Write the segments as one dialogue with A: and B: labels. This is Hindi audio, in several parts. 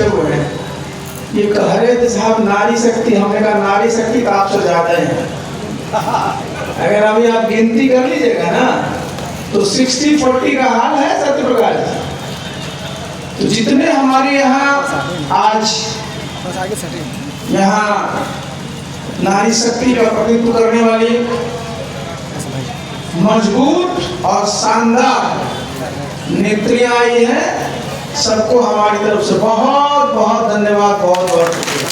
A: हुए हैं। ये कह रहे थे साहब नारी शक्ति, हमने कहा नारी शक्ति तो आपसे ज्यादा है। अगर अभी आप गिनती कर लीजिएगा ना तो 60-40 का हाल है सत्य प्रकाश जी। तो जितने हमारे यहाँ आज यहाँ नारी शक्ति का प्रतिनिधित्व करने वाली मजबूत और शानदार नेत्रियां आई हैं, सबको हमारी तरफ से बहुत बहुत धन्यवाद, बहुत बहुत शुक्रिया।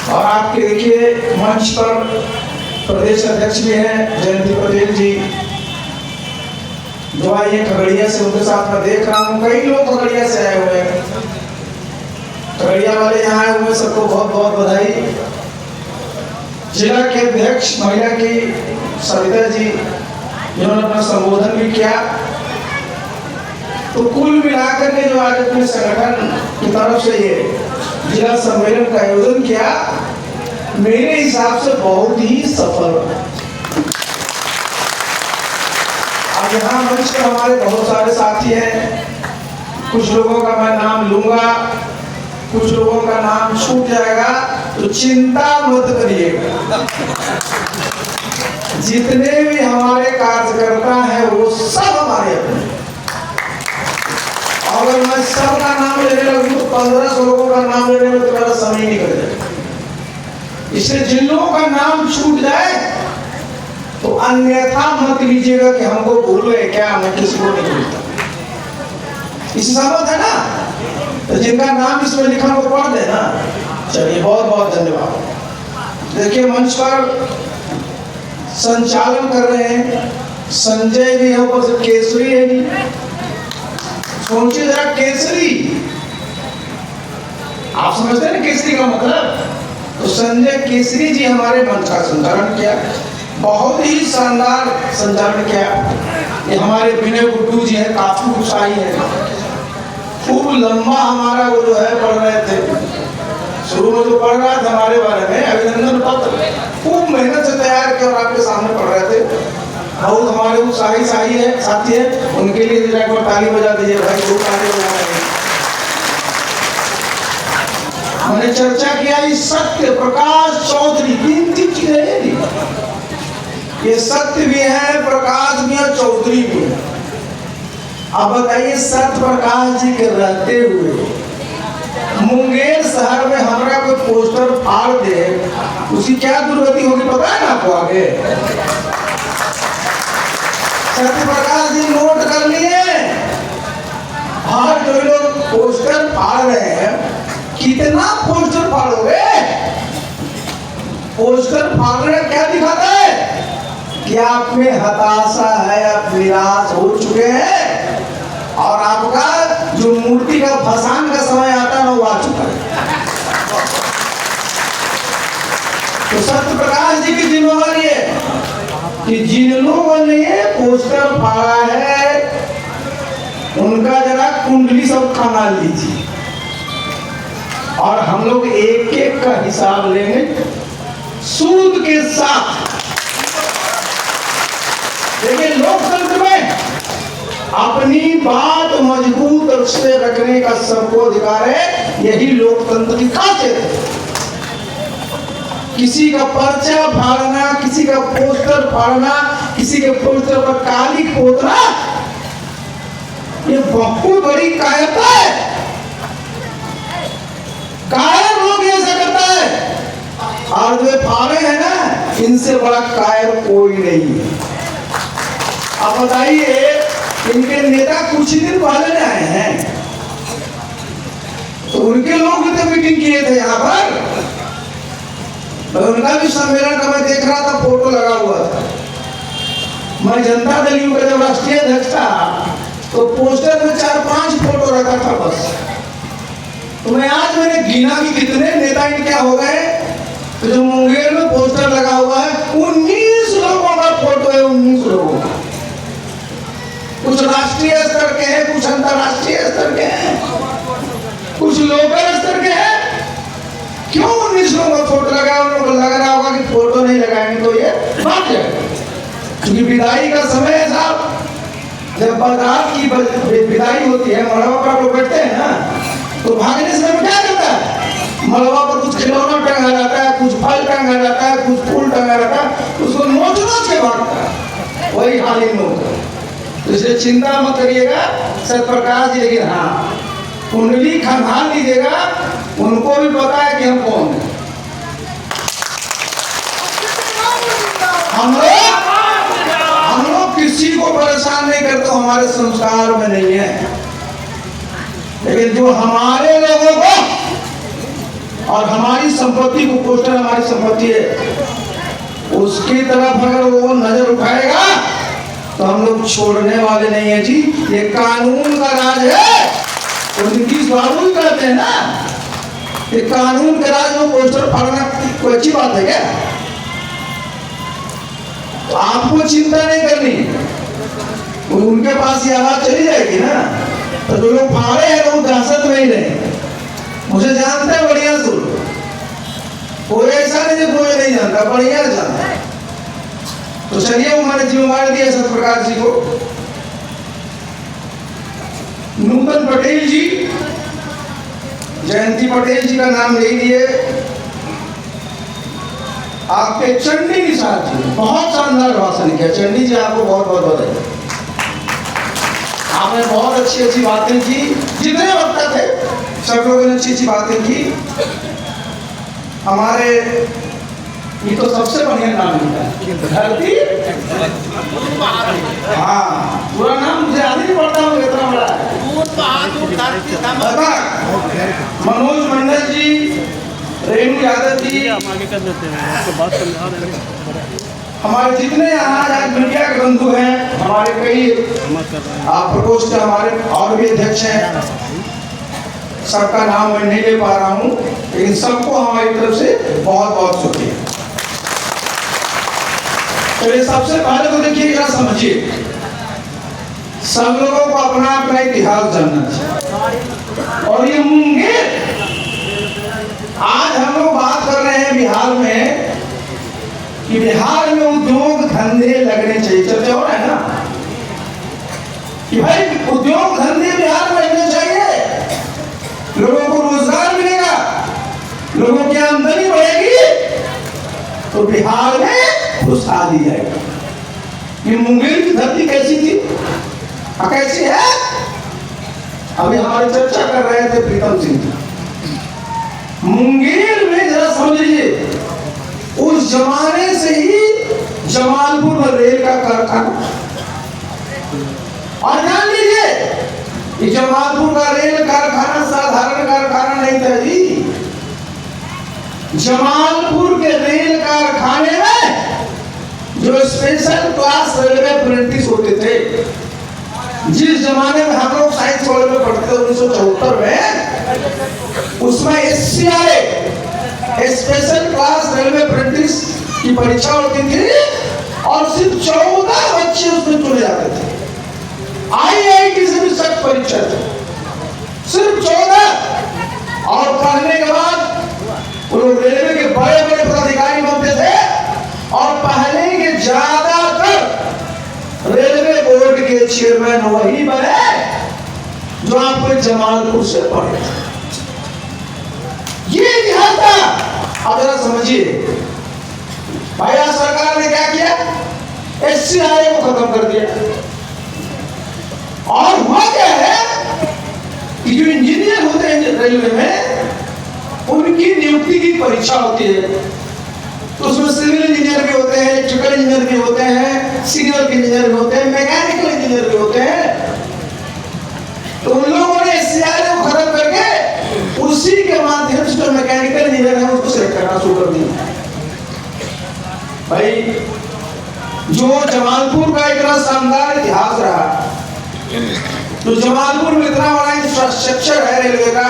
A: और आपके देखिए मंच पर प्रदेश अध्यक्ष भी हैं जयंती पटेल जी, जो आए हैं खगड़िया से, उनके साथ मैं देख रहा हूँ कई लोग खगड़िया से आए हुए हैं। खगड़िया वाले यहाँ आए हुए, सबको बहुत बहुत बधाई। जिला के अध्यक्ष महिला की सविता जी, जिन्होंने अपना संबोधन भी किया। तो कुल मिलाकर के जो आज अपने संगठन की तरफ से ये जिला सम्मेलन का आयोजन किया, मेरे हिसाब से बहुत ही सफल। अब यहाँ मंच पर हमारे बहुत सारे साथी हैं, कुछ लोगों का मैं नाम लूंगा, कुछ लोगों का नाम छूट जाएगा, तो चिंता मत करिएगा। जितने भी हमारे कार्यकर्ता हैं वो सब हमारे अपने। अगर मैं सबका नाम लेने लगूं तो 1500 लोगों का नाम लेने में तुम्हारा समय निकल जाएगा। इसलिए जिन लोगों का नाम छूट जाए तो अन्यथा मत लीजिएगा कि हमको भूल गए क्या, मैं किसी को नहीं भूलता। इसी समझ है ना, तो जिनका नाम इसमें लिखा वो पढ़ देना। चलिए बहुत बहुत धन्यवाद। देखिए मंच पर संचालन कर रहे हैं संजय भी है, ऊपर से केसरी है जी। सोचिए जरा, केसरी आप समझते हैं ना केसरी का मतलब, तो संजय केसरी जी हमारे मंच का संचालन किया, बहुत ही शानदार संचालन किया। ये हमारे विनय गुड्डू जी हैं, काफी उत्साही है, खूब लंबा हमारा वो जो है पढ़ रहे थे, शुरू में जो पढ़ रहा था हमारे बारे में अभिनंदन पत्र खूब मेहनत से तैयार किया और आपके सामने पढ़ रहे थे। बहुत हमारे उत्साही साथी है, उनके लिए एक बार ताली बजा दीजिए भाई, दो ताली बजा रहे। हमने चर्चा किया इस सत्य प्रकाश चौधरी, 3 चीजें हैं, ये सत्य भी है, प्रकाश भी है, चौधरी भी है। अब बताइए सत्य प्रकाश जी के रहते हुए मुंगेर शहर में हमारा कोई पोस्टर फाड़ दे, उसकी क्या दुर्गति होगी पता है ना आपको आगे? सत्य प्रकाश जी नोट कर लिए, और जो लोग पोस्टर फाड़ रहे हैं, कितना पोस्टर फाड़ोगे? पोस्टर फाड़ने क्या दिखाता है कि आप में हताशा है, आप निराश हो चुके हैं और आपका जो मूर्ति का भसान का समय आता है ना वो आ चुका है। तो सत्य प्रकाश जी की जिम्मेवारी है कि जिन लोगों ने पोस्टर फाड़ा है उनका जरा कुंडली सब खंगाल लीजिए, और हम लोग एक एक का हिसाब लेंगे सूद के साथ। देखिए लोकतंत्र में अपनी बात मजबूत से रखने का सबको अधिकार है, यही लोकतंत्र की खासियत है। किसी का पर्चा फाड़ना, किसी का पोस्टर फाड़ना, किसी के पोस्टर पर काली पोतना, ये बहुत बड़ी कायरता है। कायर लोग ऐसा करता है, और जो फाड़े हैं ना, इनसे बड़ा कायर कोई नहीं है। अब बताइए, इनके नेता कुछ ही दिन पहले आए हैं, तो उनके लोग भी तो मीटिंग किए थे यहाँ पर, तो उनका भी सम्मेलन का मैं देख रहा था, फोटो लगा हुआ था। मैं जनता दल यू का जब राष्ट्रीय अध्यक्ष था तो पोस्टर में 4-5 फोटो रखा था बस। तो मैं आज मैंने गिना कि कितने नेता इनके हो गए, तो जो मुंगेर में पोस्टर लगा हुआ है 19 लोगों का फोटो है, 19 लोगों का। कुछ राष्ट्रीय स्तर के हैं, कुछ अंतरराष्ट्रीय स्तर के हैं, कुछ लोकल स्तर के हैं। क्यों 19 लोगों का फोटो लगाया? उनको लग रहा होगा कि फोटो नहीं लगाएंगे तो ये बात है, क्योंकि विदाई का समय है साहब, जब बारात की विदाई होती है, मड़वा पर लोग बैठते हैं ना, तो भागने से क्या करता है? मड़वा पर कुछ खिलौना टंगा रहता है, कुछ फल टंगा रहता है, कुछ फूल टंगा रहता है, उसको नोच नोच के भागता है। वही हाल इन लोगों का। तो इसलिए चिंता मत करिएगा सत्यप्रकाश जी, लेकिन हाँ कुंडली खंगाल लीजिएगा, उनको भी पता है कि हम कौन हैं। हम लोग किसी को परेशान नहीं करते, हमारे संस्कार में नहीं है। लेकिन जो हमारे लोगों को और हमारी संपत्ति को, पोस्टर हमारी संपत्ति है, उसकी तरफ अगर वो नजर उठाएगा तो हम लोग छोड़ने वाले नहीं है जी। ये कानून का राज है, तो नीतीश बाबू ही कहते हैं ना, ये कानून के राज में पोस्टर फाड़ना कोई अच्छी बात है क्या? तो आपको चिंता नहीं करनी, उनके पास ये आवाज चली जाएगी ना। तो जो लोग फाड़े हैं लोग दहशत में ही रहे, मुझे जानते हैं बढ़िया से, कोई ऐसा नहीं जो कोई नहीं जानता, बढ़िया जानता है। तो चलिए वो मैंने जिम्मेवारी दिया सत्यप्रकाश जी को। नूतन पटेल जी, जयंती पटेल जी का नाम ले लिए। आपके चंडी निषाद जी बहुत शानदार भाषण किया। चंडी जी आपको बहुत बहुत बधाई, आपने बहुत अच्छी अच्छी बातें की। जितने वक्त थे सब लोगों ने अच्छी अच्छी बातें की। हमारे ये तो सबसे बढ़िया नाम लिखा धरती, हाँ पूरा नाम मुझे याद नहीं पड़ता हूँ, इतना बड़ा है। मनोज मंडल जी, रेणु यादव जी, हमारे जितने यहाँ आज मीडिया के बंधु हैं, हमारे कई प्रकोष्ठ हमारे और भी अध्यक्ष हैं, सबका नाम मैं नहीं ले पा रहा हूँ, लेकिन सबको हमारी तरफ से बहुत बहुत शुक्रिया। चलिए सबसे पहले तो देखिए, जरा समझिए, सब लोगों को अपना अपना इतिहास जानना चाहिए। और ये मुंगेर, आज हम लोग बात कर रहे हैं बिहार में कि बिहार में उद्योग धंधे लगने चाहिए। चर्चा हो रहा है ना कि भाई उद्योग धंधे बिहार में लगने चाहिए, लोगों को रोजगार मिलेगा, लोगों की आमदनी बढ़ेगी, तो बिहार में खुशहाली जाएगी। ये मुंगेर की धरती कैसी थी, कैसी है? अभी हमारी चर्चा कर रहे थे प्रीतम सिंह जी। मुंगेर में जरा समझ लीजिए, उस जमाने से ही जमालपुर में रेल का कारखाना, और जान लीजिए कि जमालपुर का रेल कारखाना साधारण कारखाना नहीं था जी। जमालपुर के रेल कारखाने में जो स्पेशल क्लास रेलवे अप्रेंटिस होते थे, जिस जमाने में हम लोग साइंस कॉलेज में पढ़ते थे 1974 में, उसमें SCI special class railway apprentice की परीक्षा होती थी और सिर्फ 14 बच्चे उसमें चुने जाते थे। IIT से भी सख्त परीक्षा थी, सिर्फ 14। और पढ़ने के बाद वो लोग रेलवे के बड़े बड़े पदाधिकारी बनते थे, और पहले के ज्यादातर रेलवे बोर्ड के चेयरमैन वही बने जो आपको जमालपुर से पढ़े। ये इतिहास था। अब जरा समझिए, भैया सरकार ने क्या किया? SCI को खत्म कर दिया। और हुआ क्या है कि जो इंजीनियर होते हैं रेलवे में, उनकी नियुक्ति की परीक्षा होती है। तो उसमें सिविल इंजीनियर भी होते हैं, इलेक्ट्रिकल इंजीनियर भी होते हैं, सिग्नल इंजीनियर भी होते हैं, मैकेनिकल इंजीनियर भी होते हैं। तो उन लोगों ने SCI को खत्म करके उसी के माध्यम से जो मैकेनिकल इंजीनियर है उसको सेलेक्ट करना शुरू कर दिया। भाई जो जमालपुर का इतना शानदार इतिहास रहा, तो जमालपुर में इतना बड़ा इंफ्रास्ट्रक्चर है रेलवे का,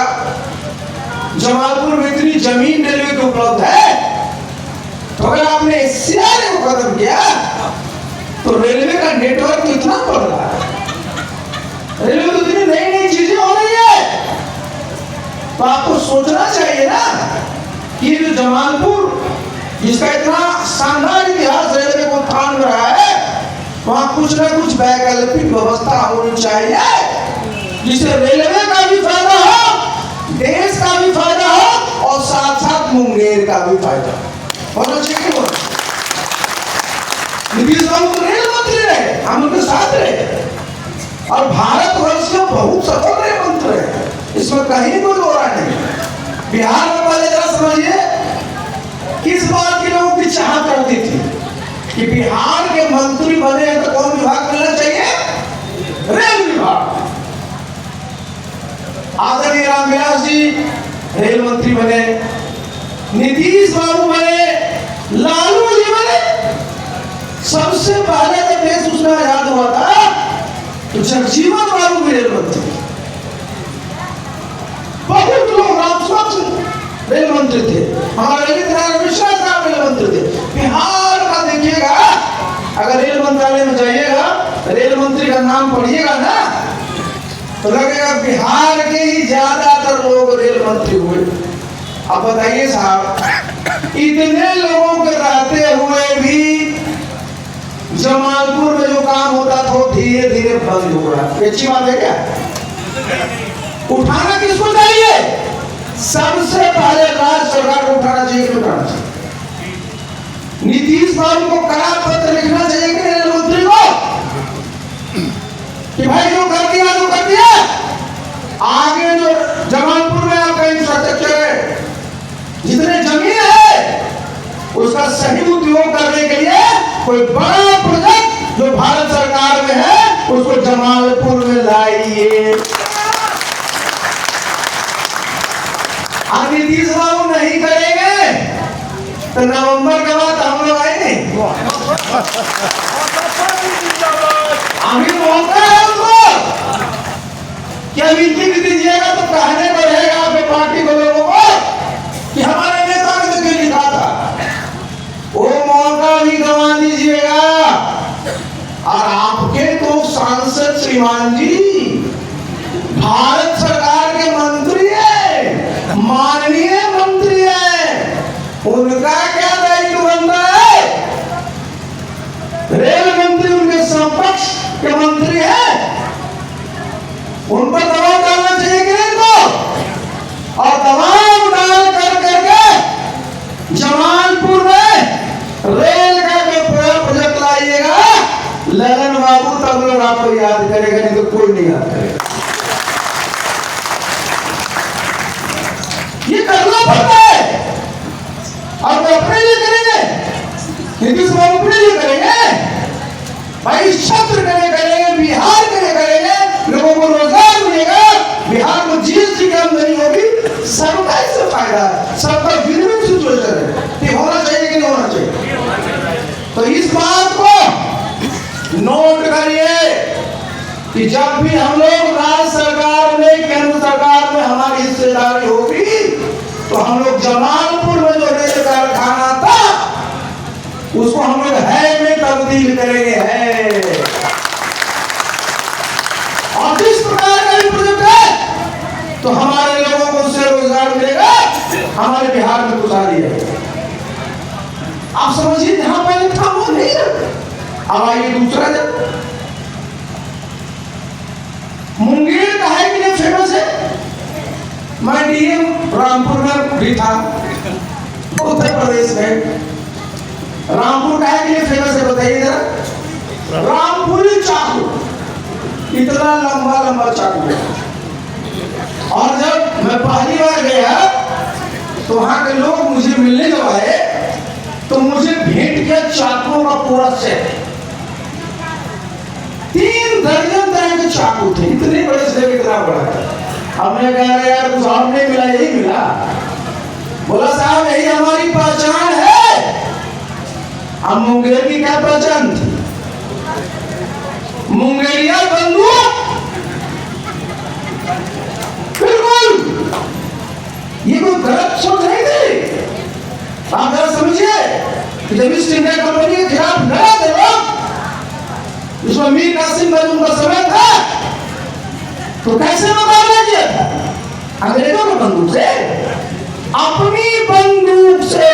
A: जमालपुर में इतनी जमीन रेलवे की उपलब्ध है, तो अगर आपने SCI को खत्म किया तो रेलवे का नेटवर्क कितना बढ़ रहा है। रेलवे तो इतनी नई नई चीजें हो रही है, तो आपको सोचना चाहिए ना कि जो जमालपुर जिसका इतना शानदार इतिहास रेलवे को उत्थान में रहा है, वहां कुछ ना कुछ वैकल्पिक व्यवस्था होनी चाहिए, जिससे रेलवे का भी फायदा हो, देश का भी फायदा हो और साथ साथ मुंगेर का भी फायदा होना चाहिए। नीतीश बाबू रेल मंत्री रहे, हम उनके साथ रहे और भारतवर्ष के बहुत सफल रेल मंत्री रहे, इसमें कहीं कोई दो राय नहीं। बिहार में पहले जरा समझिए किस बात की लोगों की चाहत रहती थी कि बिहार के मंत्री बने तो कौन विभाग मिलना चाहिए? रेल विभाग। आदरणीय रामविलास जी रेल मंत्री बने, नीतीश बाबू बने, लालू जी बने। सबसे पहले जब देश उसमें आजाद हुआ था तो जगजीवन बाबू भी रेल मंत्री, बहुत लोग रामस्वच्छ रेल मंत्री थे, हमारे मिश्रा साहब रेल मंत्री थे। बिहार का देखिएगा, अगर रेल मंत्रालय में जाइएगा, रेल मंत्री का नाम पढ़िएगा ना तो लगेगा बिहार के ही ज्यादातर लोग रेल मंत्री हुए। अब बताइए साहब, इतने लोगों के रहते हुए भी जमालपुर में जो काम होता था वो धीरे धीरे बंद हो रहा है। अच्छी बात है क्या? उठाना किसको चाहिए? सबसे पहले राज्य सरकार को उठाना चाहिए कि उठाना चाहिए? नीतीश बाबू को करार पत्र लिखना चाहिए कि रेल मंत्री को कि भाई जो कर दिया जो कर दिया, आगे जो जमालपुर में आपका इंफ्रास्ट्रक्चर है, जितने जमीन है, उसका सही उपयोग करने के लिए कोई बड़ा प्रोजेक्ट जो भारत सरकार में है उसको जमालपुर में लाइए। नीतीश बाबू नहीं करेंगे तो नवंबर के बाद हम लोग आएंगे। अभी मौका है उनको कि अभी दीजिएगा तो कहने को रहेगा आपके पार्टी को, लोगों को कि हमारे नेता ने तो क्यों लिखा था। वो मौका भी गंवा दीजिएगा। और आपके तो सांसद श्रीमान जी भारत सरकार के मंत्री है, माननीय मंत्री है, उनका क्या दायित्व बनता है? रेल मंत्री उनके समकक्ष के मंत्री है, उन पर दबाव डालना चाहिए कि नहीं को? और दबाव डाल कर करके जमालपुर में रेल का जो प्रोजेक्ट लाइएगा, ललन बाबू तब लोग आपको याद करेगा, नहीं तो कोई नहीं याद करेगा। ये करना पड़ता है और वो अपने लिए करेंगे, नीतीश बाबू अपने लिए करेंगे, भाई इस क्षेत्र के लिए करेंगे, बिहार के लिए करेंगे, लोगों को रोजगार मिलेगा, बिहार को जीएसटी की आमदनी होगी, सबका इससे फायदा है, सबका विन-विन सिचुएशन है। ये होना चाहिए कि नहीं होना चाहिए? तो इस बात को नोट करिए कि जब भी हम लोग राज्य सरकार में, केंद्र सरकार में हमारी हिस्सेदारी होगी तो हम लोग जमालपुर में जो रेल कारखाना था उसको हम लोग है में तब्दील करेंगे है। और जिस प्रकार का भी प्रोजेक्ट है तो हमारे लोगों को उससे रोजगार मिलेगा, हमारे बिहार में खुशहाली है। आप समझिए, जहां पहले था वो नहीं है। अब आइए दूसरा, जब मुंगेर का है कि नहीं फेमस है? मैं डीएम रामपुर में भी था, उत्तर प्रदेश में। रामपुर का है कि नहीं फेमस है बताइए जरा? रामपुरी चाकू, इतना लंबा लंबा चाकू है। और जब मैं पहली बार गया तो वहां के लोग मुझे मिलने जब आए तो मुझे भेंट किया चाकुओं का पूरा सेट। 3 दर्जन तरह के चाकू थे, इतने बड़े से इतना बड़ा। हमने कहा यार कुछ और नहीं मिला, यही मिला। बोला साहब यही हमारी पहचान है। अब मुंगेर की क्या पहचान थी? मुंगेरिया बंदूक, बिल्कुल ये कोई गलत सोच नहीं थी। आप जरा समझिए कि जब ईस्ट इंडिया कंपनी के खिलाफ लड़ा थे लोग, इसमें मीर कासिम मजूम का समय था, तो कैसे मुकाबला किया था? अंग्रेजों की बंदूक से, अपनी बंदूक से।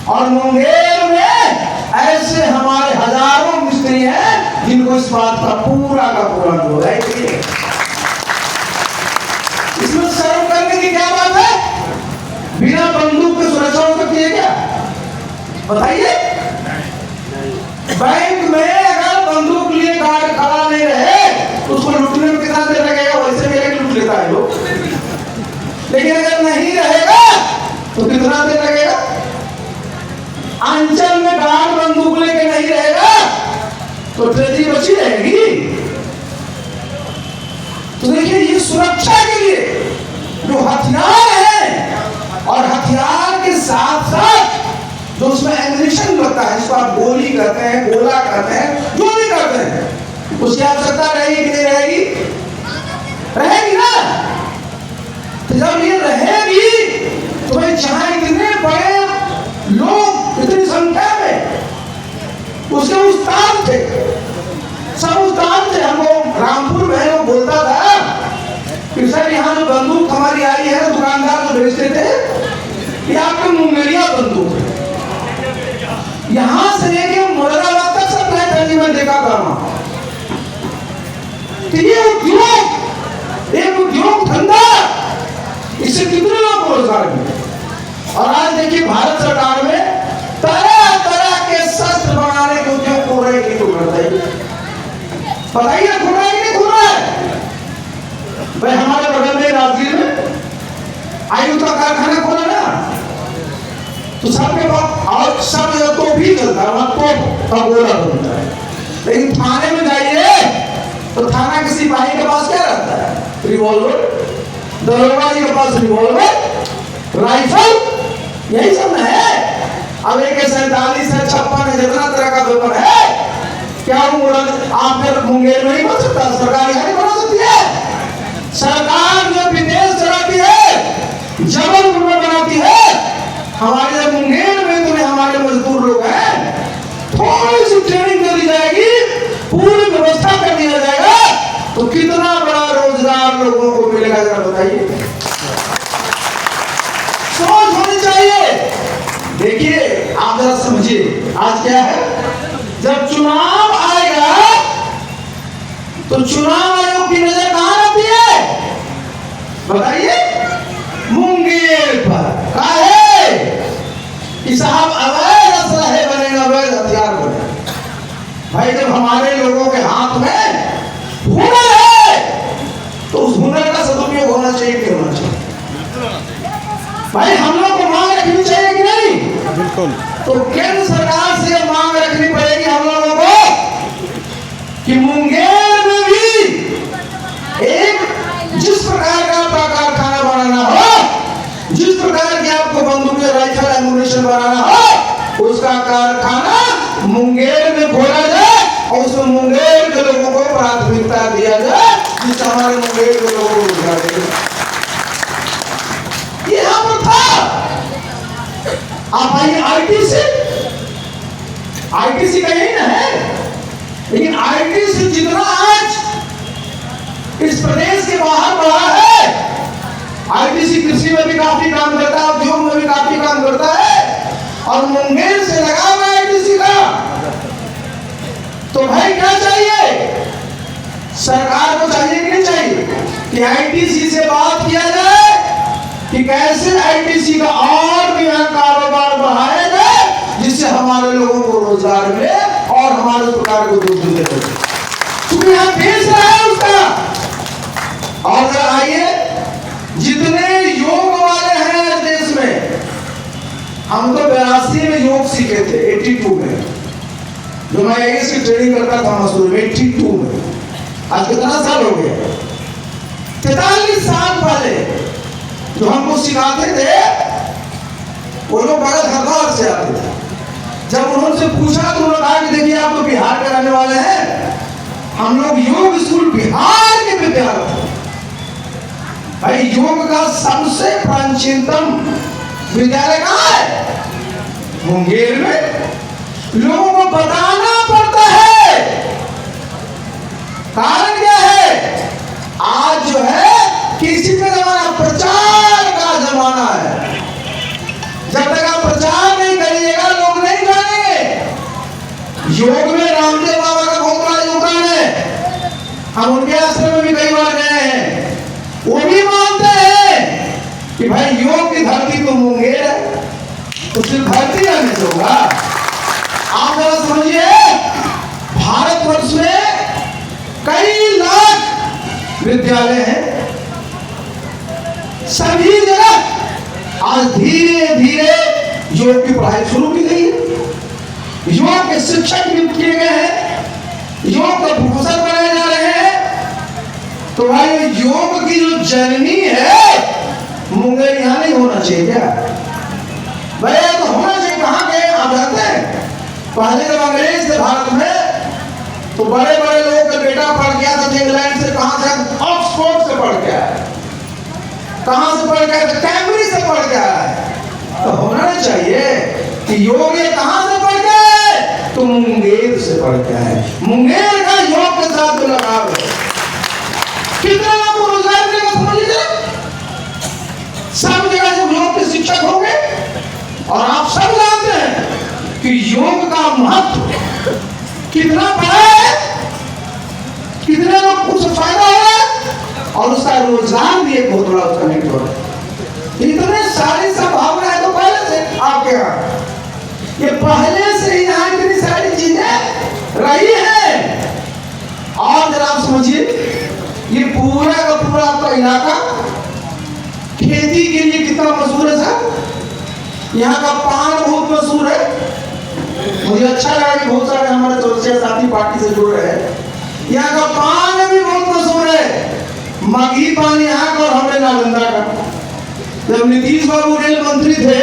A: और मुंगेर में ऐसे हमारे हजारों मिस्त्री हैं जिनको इस बात का पूरा अनुभव है। इसमें शर्म करने की क्या बात है? बिना बंदूक के सुरक्षा हो सकती है क्या? बताइए। बैंक में अगर बंदूक लिए गार्ड खड़ा नहीं रहे तो उसको लूटने में कितना देर लगेगा? वैसे मेरे लूट लेता है लोग, लेकिन अगर नहीं रहेगा तो कितना देर लगेगा? अंचल में गार्ड बंदूक लेके नहीं रहेगा तो ट्रेजरी बची रहेगी। तो देखिए, ये सुरक्षा के लिए जो हथियार है और हथियार के साथ साथ जो उसमें एमिनिशन लगता है, जिसको आप गोली कहते हैं, गोला कहते हैं, जो भी कहते हैं, उसकी आवश्यकता रहेगी कि नहीं रहेगी? रहेगी ना। तो जब ये रहेगी तो भाई चाहे इतने बड़े लोग, इतनी संख्या में, उसके उस्ताद थे, सब उस्ताद थे। हमको रामपुर में वो बोलता था कि सर यहाँ जो बंदूक हमारी आई है, दुकानदार जो बेचते थे, ये आपके मुंगेरिया बंदूक है। यहां से लेके मुरादाबाद तक सप्लाई करने में देखा करना कि ये उद्योग, एक उद्योग धंधा, इससे कितने लोग रोजगार मिले। और आज देखिए भारत सरकार में तरह तरह के शस्त्र बनाने के उद्योग हो रहे हैं। बताइए, खुल रहा है कि नहीं खुल रहा है? भाई हमारे बगल में राजगीर में आयुध का कारखाना खोला ना, तो सबके पास और सब जगह तो भी चलता है, वहां तो गोला बनता है। लेकिन थाने में जाइए तो थाना के सिपाही के पास क्या रहता है? रिवॉल्वर। दरोगा जी के पास रिवॉल्वर, राइफल, यही सब है। अब AK-47 है, 56 है, जितना तरह का वेपन है, क्या आप फिर मुंगेर में नहीं बन सकता? सरकार यहाँ नहीं बना सकती है। सरकार जो विदेश चलाती है, जबलपुर में बनाती है। हमारे जब मुंगेर में तुम्हें हमारे मजदूर लोग हैं, थोड़ी सी ट्रेनिंग दे दी जाएगी, पूरी व्यवस्था कर दिया जाएगा, तो कितना बड़ा रोजगार लोगों को मिलेगा, जरा बताइए। सोच होनी चाहिए। देखिए, आप जरा समझिए, आज क्या है, जब चुनाव आएगा तो चुनाव आयोग की नजर कहां रहती है? बताइए। मुंगेर पर। कहा है कि साहब अवैध असलहे बनेगा, अवैध हथियार बने। भाई जब हमारे लोगों के हाथ में हुनर है तो उस हुनर का सदुपयोग होना चाहिए कि होना चाहिए? भाई हम लोग को मांग रखनी चाहिए कि नहीं? बिल्कुल। तो केंद्र सरकार से मांग रखनी पड़ेगी हम लोगों को कि मुंगेर में भी एक जिस प्रकार का कारखाना बनाना हो, जिस प्रकार की आपको बंदूक, राइफल, एमुनिशन बनाना हो, उसका कारखाना मुंगेर में खोला जाए और उसमें मुंगेर के लोगों को प्राथमिकता दिया जाए, जिससे हमारे मुंगेर के लोगों को रोजगार देगा। ये हम था। आप आइए आईटीसी का यही ना है, लेकिन आईटीसी जितना आज इस प्रदेश के बाहर बढ़ा है, आईटीसी कृषि में भी काफी काम करता है, उद्योग में भी काफी काम करता है, और मुंगेर से लगा हुआ है आईटीसी का। तो भाई क्या चाहिए? सरकार को चाहिए कि नहीं चाहिए कि आईटीसी से बात किया जाए कि कैसे आईटीसी का और भी यहाँ कारोबार बढ़ाया जाए, जिससे हमारे लोगों को रोजगार मिले और हमारे सरकार को दूध मिले, क्योंकि यहाँ बेच रहा है उसका। और जरा आइए, जितने योग वाले हैं देश में, हम तो 82 में योग सीखे थे, 82 में, जो मैं आईएएस की ट्रेनिंग करता था मसूरी में, 82 में। आज कितना साल हो गया? 43 साल पहले जो हमको सिखाते थे वो लोग बगल हरद्वार से आते थे। जब उन्होंने पूछा तो उन्होंने कहा कि देखिए आप तो बिहार के रहने वाले हैं, हम लोग योग स्कूल बिहार के विद्यार्थी। भाई योग का सबसे प्राचीनतम विद्यालय कहाँ है? मुंगेर में। लोगों को बताना पड़ता है। कारण क्या है? आज जो है किसी का जमाना, प्रचार का जमाना है। जब तक आप प्रचार नहीं करिएगा लोग नहीं जानेंगे। हम उनके आश्रम में भी कई बार गए हैं, वो भी मानते हैं कि भाई योग की धरती तो मुंगेर है, तो सिर्फ धरती रहने से होगा। आप जरा समझिए, भारतवर्ष में कई लाख विद्यालय हैं, सभी जगह आज धीरे धीरे योग की पढ़ाई शुरू की गई है, योग के शिक्षक नियुक्त किए गए हैं, योग का प्रोफेसर बनाए जा रहे हैं। तो भाई योग की जो जननी है मुंगेर यहां नहीं होना चाहिए क्या? भाई तो होना चाहिए। कहां गए आप जानते हैं? पहले जब अंग्रेज थे भारत में तो बड़े बड़े लोगों का बेटा पढ़ गया था इंग्लैंड से, कहां से? ऑक्सफोर्ड से पढ़ के आया। कहां से पढ़ के आया? कैम्ब्रिज से पढ़ के आया। तो होना नहीं चाहिए कि योग ये कहां से पढ़ के आए? तो मुंगेर से पढ़ के आए। मुंगेर का योग के साथ लगाव है। कितने लोगों को रोजगार मिलेगा समझ लीजिए। सब जगह जब योग के शिक्षक होंगे, और आप सब जानते हैं कि योग का महत्व कितना बड़ा है, कितने लोग को उससे फायदा हो रहा है, और उसका रोजगार भी एक बहुत बड़ा उसका नेटवर्क है। इतने सारी संभावनाएं तो पहले से आपके यहाँ, ये पहले से ही यहाँ इतनी सारी चीजें रही है। और जरा आप समझिए, ये पूरा का पूरा आपका इलाका खेती के लिए कितना मशहूर है साहब। यहाँ का पान बहुत मशहूर है। मुझे अच्छा लगा कि बहुत सारे हमारे दोस्त साथी पार्टी से जुड़ रहे हैं। यहाँ का पान भी बहुत मशहूर है, मगही पान यहाँ का और हमारे नालंदा का। जब नीतीश बाबू रेल मंत्री थे,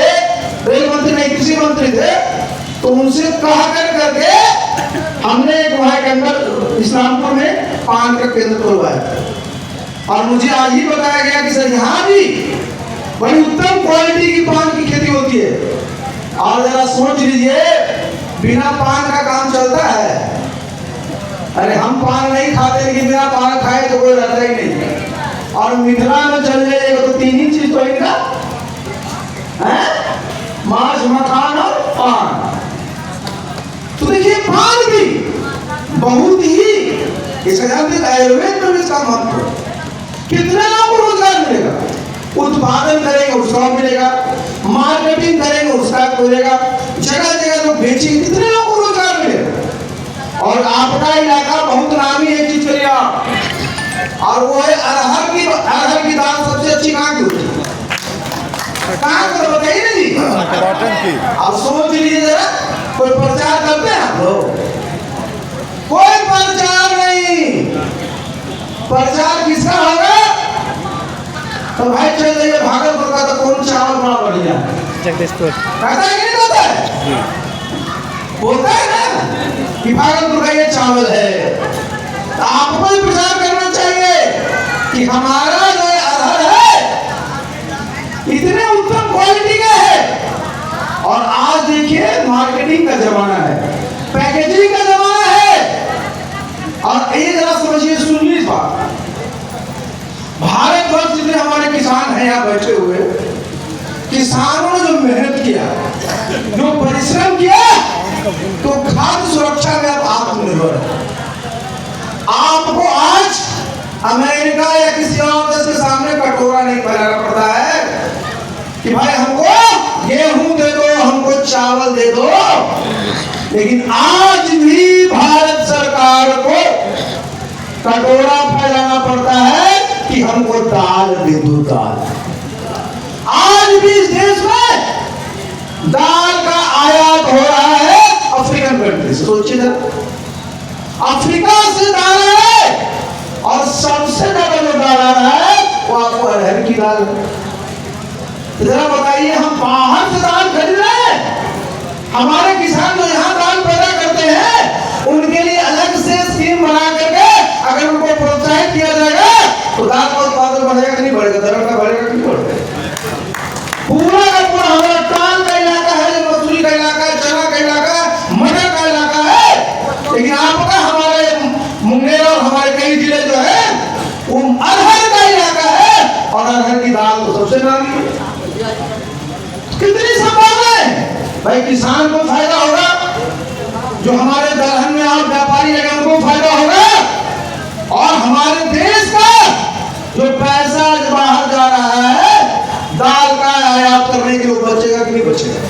A: रेल मंत्री नहीं कृषि मंत्री थे, तो उनसे कहा करके हमने एक वहां के अंदर इस्लामपुर में पान का केंद्र खुलवाया। और मुझे आज ही बताया गया कि सर यहाँ भी बड़ी उत्तम क्वालिटी की पान की खेती होती है। और जरा सोच लीजिए, बिना पान का काम चलता है? अरे हम पान नहीं खाते, लेकिन बिना पान खाए तो कोई रहता ही नहीं। और मिथिला में चल जाएगा तो तीन ही चीज तो इनका है, मांस, मखान और पान। तो देखिए पान भी बहुत ही, इसका जानते आयुर्वेद में भी इसका महत्व। कितने लोगों को रोजगार मिलेगा? उत्पादन करेंगे उसका मिलेगा, मार्केटिंग करेंगे उसका मिलेगा, जगह जगह लोग बेचेंगे, कितने लोगों को रोजगार मिलेगा। और आपका इलाका बहुत नामी है चीज के लिए, और वो है अरहर की दाल सबसे अच्छी कहाँ की होती है? कहाँ की बताइए ना जी। अब सोच लीजिए जरा, कोई प्रचार करते हैं आप लोग? कोई प्रचार नहीं। प्रचार किसका होगा? तो भाई चल जाइए भागलपुर का, तो कौन चावल बड़ा बढ़िया कहता है कि नहीं होता है? बोलता है ना कि भागलपुर का ये चावल है। तो आपको भी प्रचार करना चाहिए कि हमारा जो अरहर है इतने उत्तम क्वालिटी का है। और आज देखिए मार्केटिंग का जमाना है, पैकेजिंग का जमाना है। और ये जरा समझिए, सुनिए इस बात, भारतवर्ष जितने हमारे किसान हैं यहाँ बैठे हुए, किसानों ने जो मेहनत किया, जो परिश्रम किया, तो खाद्य सुरक्षा में अब आत्मनिर्भर है। आपको आज अमेरिका या किसी और देश के सामने कटोरा नहीं फैलाना पड़ता है कि भाई हमको गेहूं दे दो, हमको चावल दे दो। लेकिन आज भी भारत सरकार को कटोरा फैलाना पड़ता है कि हमको दाल दे दो, दाल। आज भी इस देश में दाल का आयात हो रहा है अफ्रीकन कंट्री से। सोचिए जरा, अफ्रीका से दाल है, और सबसे ज्यादा जो दाल आ रहा है वो आपको अरहर की दाल है। तो जरा बताइए, हम बाहर से दाल खरीद रहे हैं? हमारे किसान जो यहाँ दाल पैदा करते हैं उनके लिए अलग से स्कीम बना करके अगर उनको प्रोत्साहित किया जाएगा तो दाल का उत्पादन बढ़ेगा कि नहीं बढ़ेगा? दरअसल का बढ़ेगा कि नहीं बढ़ेगा? पूरा का पूरा हमारा ताल का इलाका है, मसूरी का इलाका है, चना का इलाका है, मटर का इलाका है। लेकिन आपका हमारे मुंगेर और हमारे कई जिले जो है वो अरहर का इलाका है, और अरहर की दाल तो सबसे नामी है। कितनी संभावना है भाई, किसान को फायदा होगा, जो हमारे दलहन में आप व्यापारी लगे उनको फायदा होगा, और हमारे देश का जो पैसा आज बाहर जा रहा है दाल का आयात करने के लिए बचेगा कि नहीं बचेगा?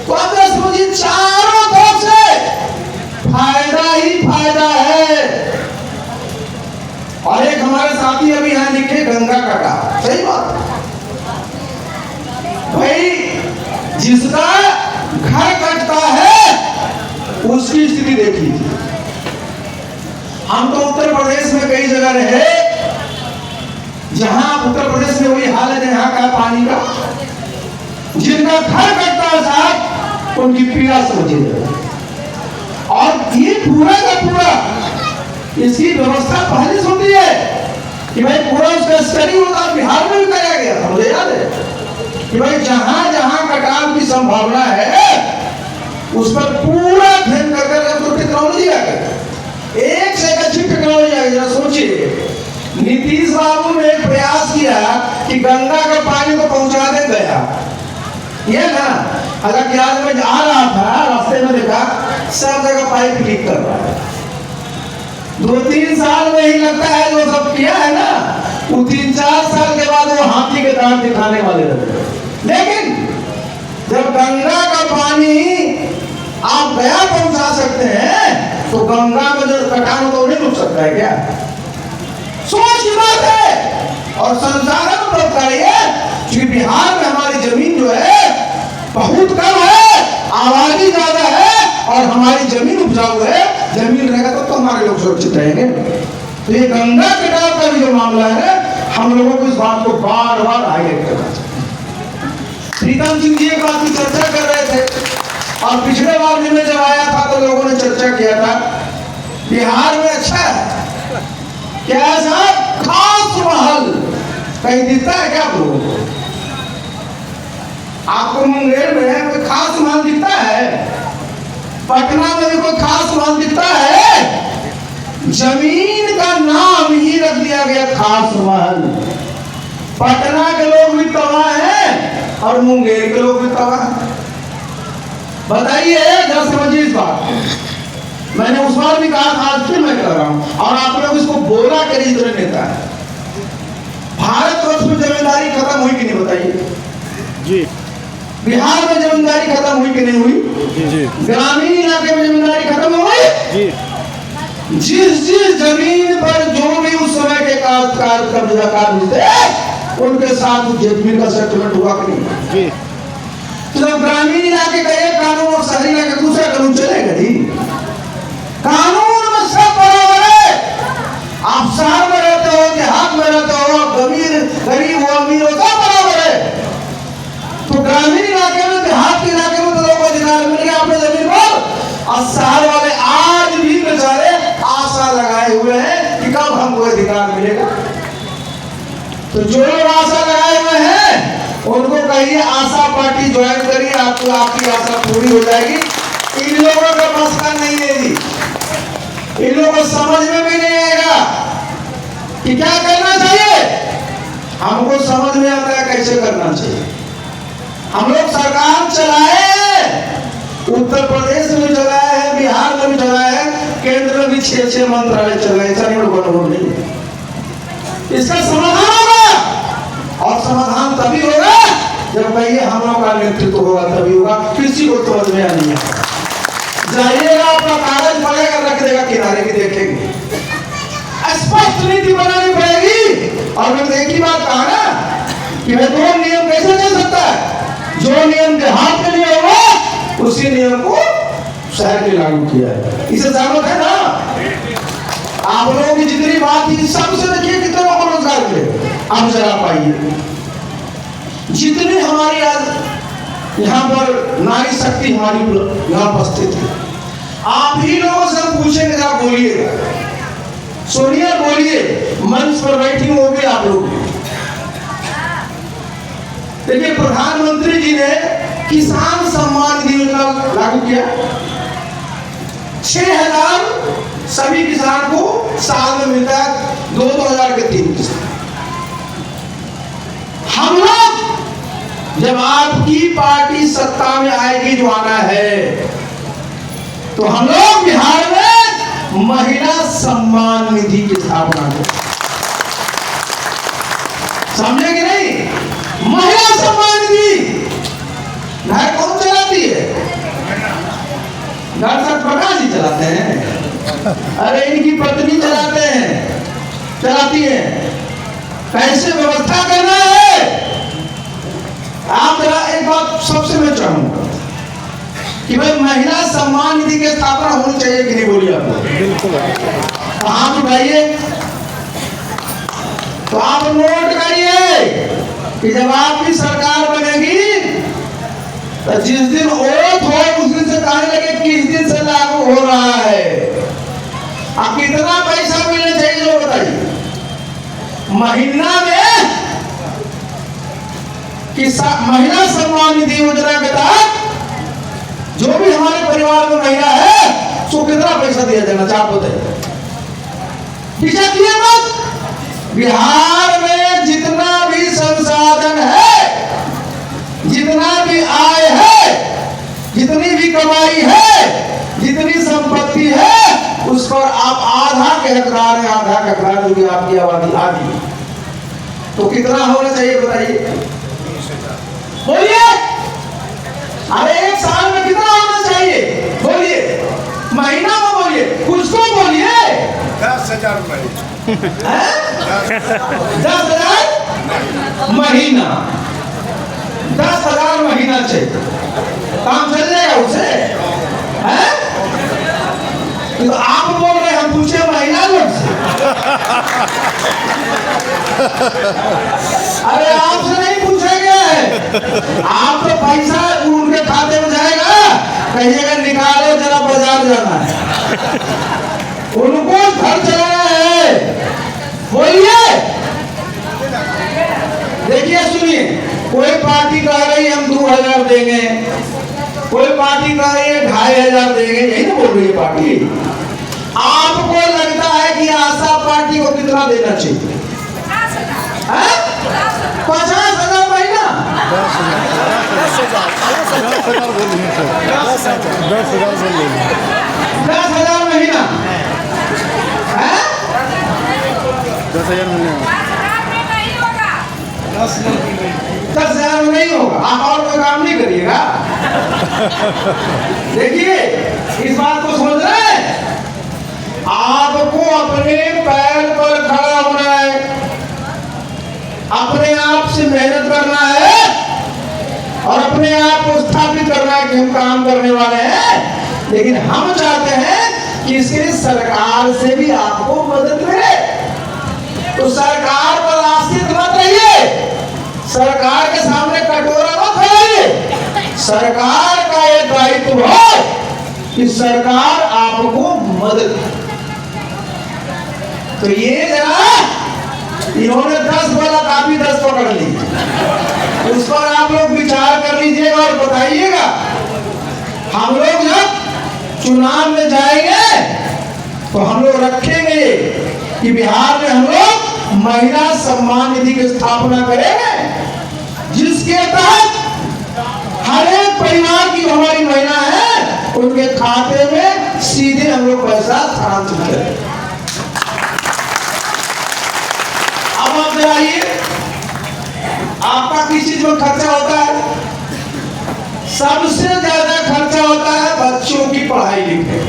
A: तो अब समझिए चारों तरफ से फायदा ही फायदा है। और एक हमारे साथी अभी यहां लिखे गंगा कटा, सही बात भाई, जिसका घर कटता है उसकी स्थिति देख लीजिए। हम तो उत्तर प्रदेश में कई जगह रहे जहां उत्तर प्रदेश में वही हाल है यहाँ का पानी का, जिनका घर कटता है साहब उनकी पीड़ा समझिए। और ये पूरा का पूरा इसकी व्यवस्था पहले से होती है कि भाई पूरा उसका स्टडी होता, बिहार में भी कराया गया था, मुझे याद है कि भाई जहां जहां कटाव की संभावना है उस पर पूरा ध्यान कर तो टेक्नोलॉजी आ गई, एक से एक अच्छी टेक्नोलॉजी आ गई। जरा सोचिए, नीतीश बाबू ने एक प्रयास किया कि गंगा का पानी को पहुंचा दे गया, ये ना हालांकि आज मैं आ रहा था रास्ते में देखा सब जगह पाइप लीक कर रहा है। 2-3 साल में ही लगता है जो सब किया है ना, वो 3-4 साल के बाद वो हाथी के दांत दिखाने वाले रहते। लेकिन जब गंगा का पानी आप गया पहुंचा सकते हैं तो गंगा में जो कटान तो नहीं रुक सकता है क्या? सोच की बात है। और संसाधन उपलब्ध करिए क्योंकि बिहार में हमारी जमीन जो है बहुत कम है, आबादी ज्यादा है और हमारी जमीन उपजाऊ है। जमीन रहेगा तो हमारे लोग सुरक्षित रहेंगे। तो ये गंगा कटाव का भी जो मामला है हम लोगों को इस बात को बार बार हाईलाइट करना चाहिए। प्रीतम सिंह जी एक बात की चर्चा कर रहे थे और पिछले बार भी मैं जब आया था तो लोगों ने चर्चा किया था बिहार में अच्छा है क्या है साहब, खास महल कहीं दिखता है क्या आप लोगों को? आपको मुंगेर में कोई खास महल दिखता है? पटना में भी कोई खास महल दिखता है? जमीन का नाम ही रख दिया गया खास महल। पटना के लोग भी तबाह हैं और मुंगेर के लोग भी तबाह हैं। बताइए, जरा समझिए इस बात। मैंने उस बार भी कहा था, आज फिर मैं कह रहा हूं और आप लोग इसको बोला करिए जो नेता है। भारतवर्ष में जमींदारी खत्म हुई कि नहीं बताइए
B: जी?
A: बिहार में जमींदारी खत्म हुई कि नहीं हुई?
B: जी।
A: ग्रामीण इलाके में जमींदारी खत्म हो गई
B: जी।
A: जिस जमीन पर जो भी उस समय के काश्तकार कब्जाकार थे उनके साथ जमीन का सेटलमेंट हुआ कि नहीं
B: जी?
A: तो जब ग्रामीण इलाके का एक कानून और शहरी इलाके दूसरा कानून चलेगा नहीं, कानून में सब बराबर है। आप शहर में रहते हो, देहात में रहते हो, गरीब हो, अमीर हो, सब बराबर है। तो ग्रामीण इलाके में, देहात के इलाके में तो लोगों को अधिकार मिल गया अपने जमीन पर, और शहर वाले आज भी बेचारे आशा लगाए हुए हैं कि कब हमको अधिकार मिलेगा। तो जो लोग आशा लगाए हुए हैं उनको कहिए आशा पार्टी ज्वाइन करिए, आपको आपकी आशा पूरी हो जाएगी। इन लोगों का मसला नहीं है जी, इन लोगों को समझ में भी नहीं आएगा कि क्या करना चाहिए। हमको समझ में आता है कैसे करना चाहिए। हम लोग सरकार चलाए, उत्तर प्रदेश में चलाया है, बिहार में भी चलाया है, केंद्र में भी 6 मंत्रालय चल रहे, ऐसा नहीं है। इसका समाधान होगा और समाधान तभी होगा जब कहिए हम लोग का नेतृत्व होगा, तभी होगा। किसी को समझ में नहीं आएगा। जाइएगा अपना कागज पड़ेगा रख देगा किनारे की, देखेंगे स्पष्ट नीति बनानी पड़ेगी। और मैंने एक ही बात कहा ना कि मैं 2 नियम कैसे चल सकता है, जो नियम देहात के लिए होगा उसी नियम को शहर के लागू किया है। इसे सहमत है ना? आप लोगों की जितनी बात थी सबसे देखिए कितने लोगों को रोजगार मिले। आप जरा पाइए, जितनी हमारी आज यहाँ पर नारी शक्ति हमारी यहाँ उपस्थित है, आप ही लोगों से हम पूछेंगे, आप बोलिएगा, सोनिया बोलिए, मंच पर बैठी वो भी आप लोग। देखिए प्रधानमंत्री जी ने किसान सम्मान निधि योजना लागू किया, 6,000 सभी किसान को साल में मिलता है, 2,000 के 3 किस्त। हम लोग जब आपकी पार्टी सत्ता में आएगी, जो आना है, तो हम लोग बिहार में महिला सम्मान निधि की स्थापना की। समझे कि नहीं? महिला सम्मान निधि घर कौन चलाती है? घर सब प्रकाश जी चलाते हैं। अरे इनकी पत्नी चलाती है। कैसे व्यवस्था करना है? आप जरा एक बात सबसे मैं चाहूंगा कि भाई महिला सम्मान निधि की स्थापना होनी चाहिए कि नहीं, बोलिए आप लोग। बिल्कुल। हाथ उठाइए तो आप नोट करिए कि जब आपकी सरकार बनेगी तो जिस दिन ओथ हो उस दिन से कहने लगे किस दिन से लागू हो रहा है, अब कितना पैसा मिलना चाहिए जो बताइए। महीना में कि महिला सम्मान निधि योजना के तहत जो भी हमारे परिवार में महिला है उसको कितना पैसा दिया जाना चाहते हैं? पीछे किए मत। बिहार में जितना भी संसाधन है, जितना भी आय है, जितनी भी कमाई है, जितनी संपत्ति है, उस पर आप आधा के हकदार हैं। आधा के हकदार होगी आपकी आबादी आधी। तो कितना होना चाहिए बताइए? बोलिए। अरे एक साल में कितना होना चाहिए? बोलिए। महीना में बोलिए, कुछ तो बोलिए।
B: 10,000 रुपए।
A: 10,000 महीना। 10,000 महीना चाहिए, काम चल जाएगा उससे? हैं? तो आप बोल रहे हम पूछे महिला लोग से। अरे आपसे नहीं पूछेंगे, आप तो पैसा उनके खाते में जाएगा, कहिएगा निकालो जरा बाजार जाना है, उनको घर चलाना है। बोलिए। देखिए सुनिए, कोई पार्टी कह रही हम 2,000 देंगे, कोई पार्टी कह रही है 2,500 देंगे, यही ना बोल रही है पार्टी। आपको लगता है कि आशा पार्टी को कितना देना चाहिए? 50,000 महीना। 10,000 महीना।
B: 10,000 महीना।
A: 10,000 में नहीं होगा। आप और कोई काम नहीं करिएगा। देखिए इस बात को समझ रहे हैं, आपको अपने पैर पर खड़ा होना है, अपने आप से मेहनत करना है और अपने आप को स्थापित करना है कि हम काम करने वाले हैं। लेकिन हम चाहते हैं कि इसके लिए सरकार से भी आपको मदद मिले। तो सरकार पर आश्रित मत रहिए, सरकार के सामने कटोरा मत फैलाइए। सरकार का ये दायित्व है कि सरकार आपको मदद। तो ये जरा इन्होंने 10 वाला काफी 10 पकड़ ली, उस पर आप लोग विचार कर लीजिएगा और बताइएगा। हम लोग जब चुनाव में जाएंगे तो हम लोग रखेंगे कि बिहार में हम लोग महिला सम्मान निधि की स्थापना करेंगे, जिसके तहत हर एक परिवार की हमारी महिला है उनके खाते में सीधे हम लोग पैसा स्थानांतरित करेंगे। अब आप बताइए, आपका किस चीज में खर्चा होता है? सबसे ज्यादा खर्चा होता है बच्चों की पढ़ाई लिखाई,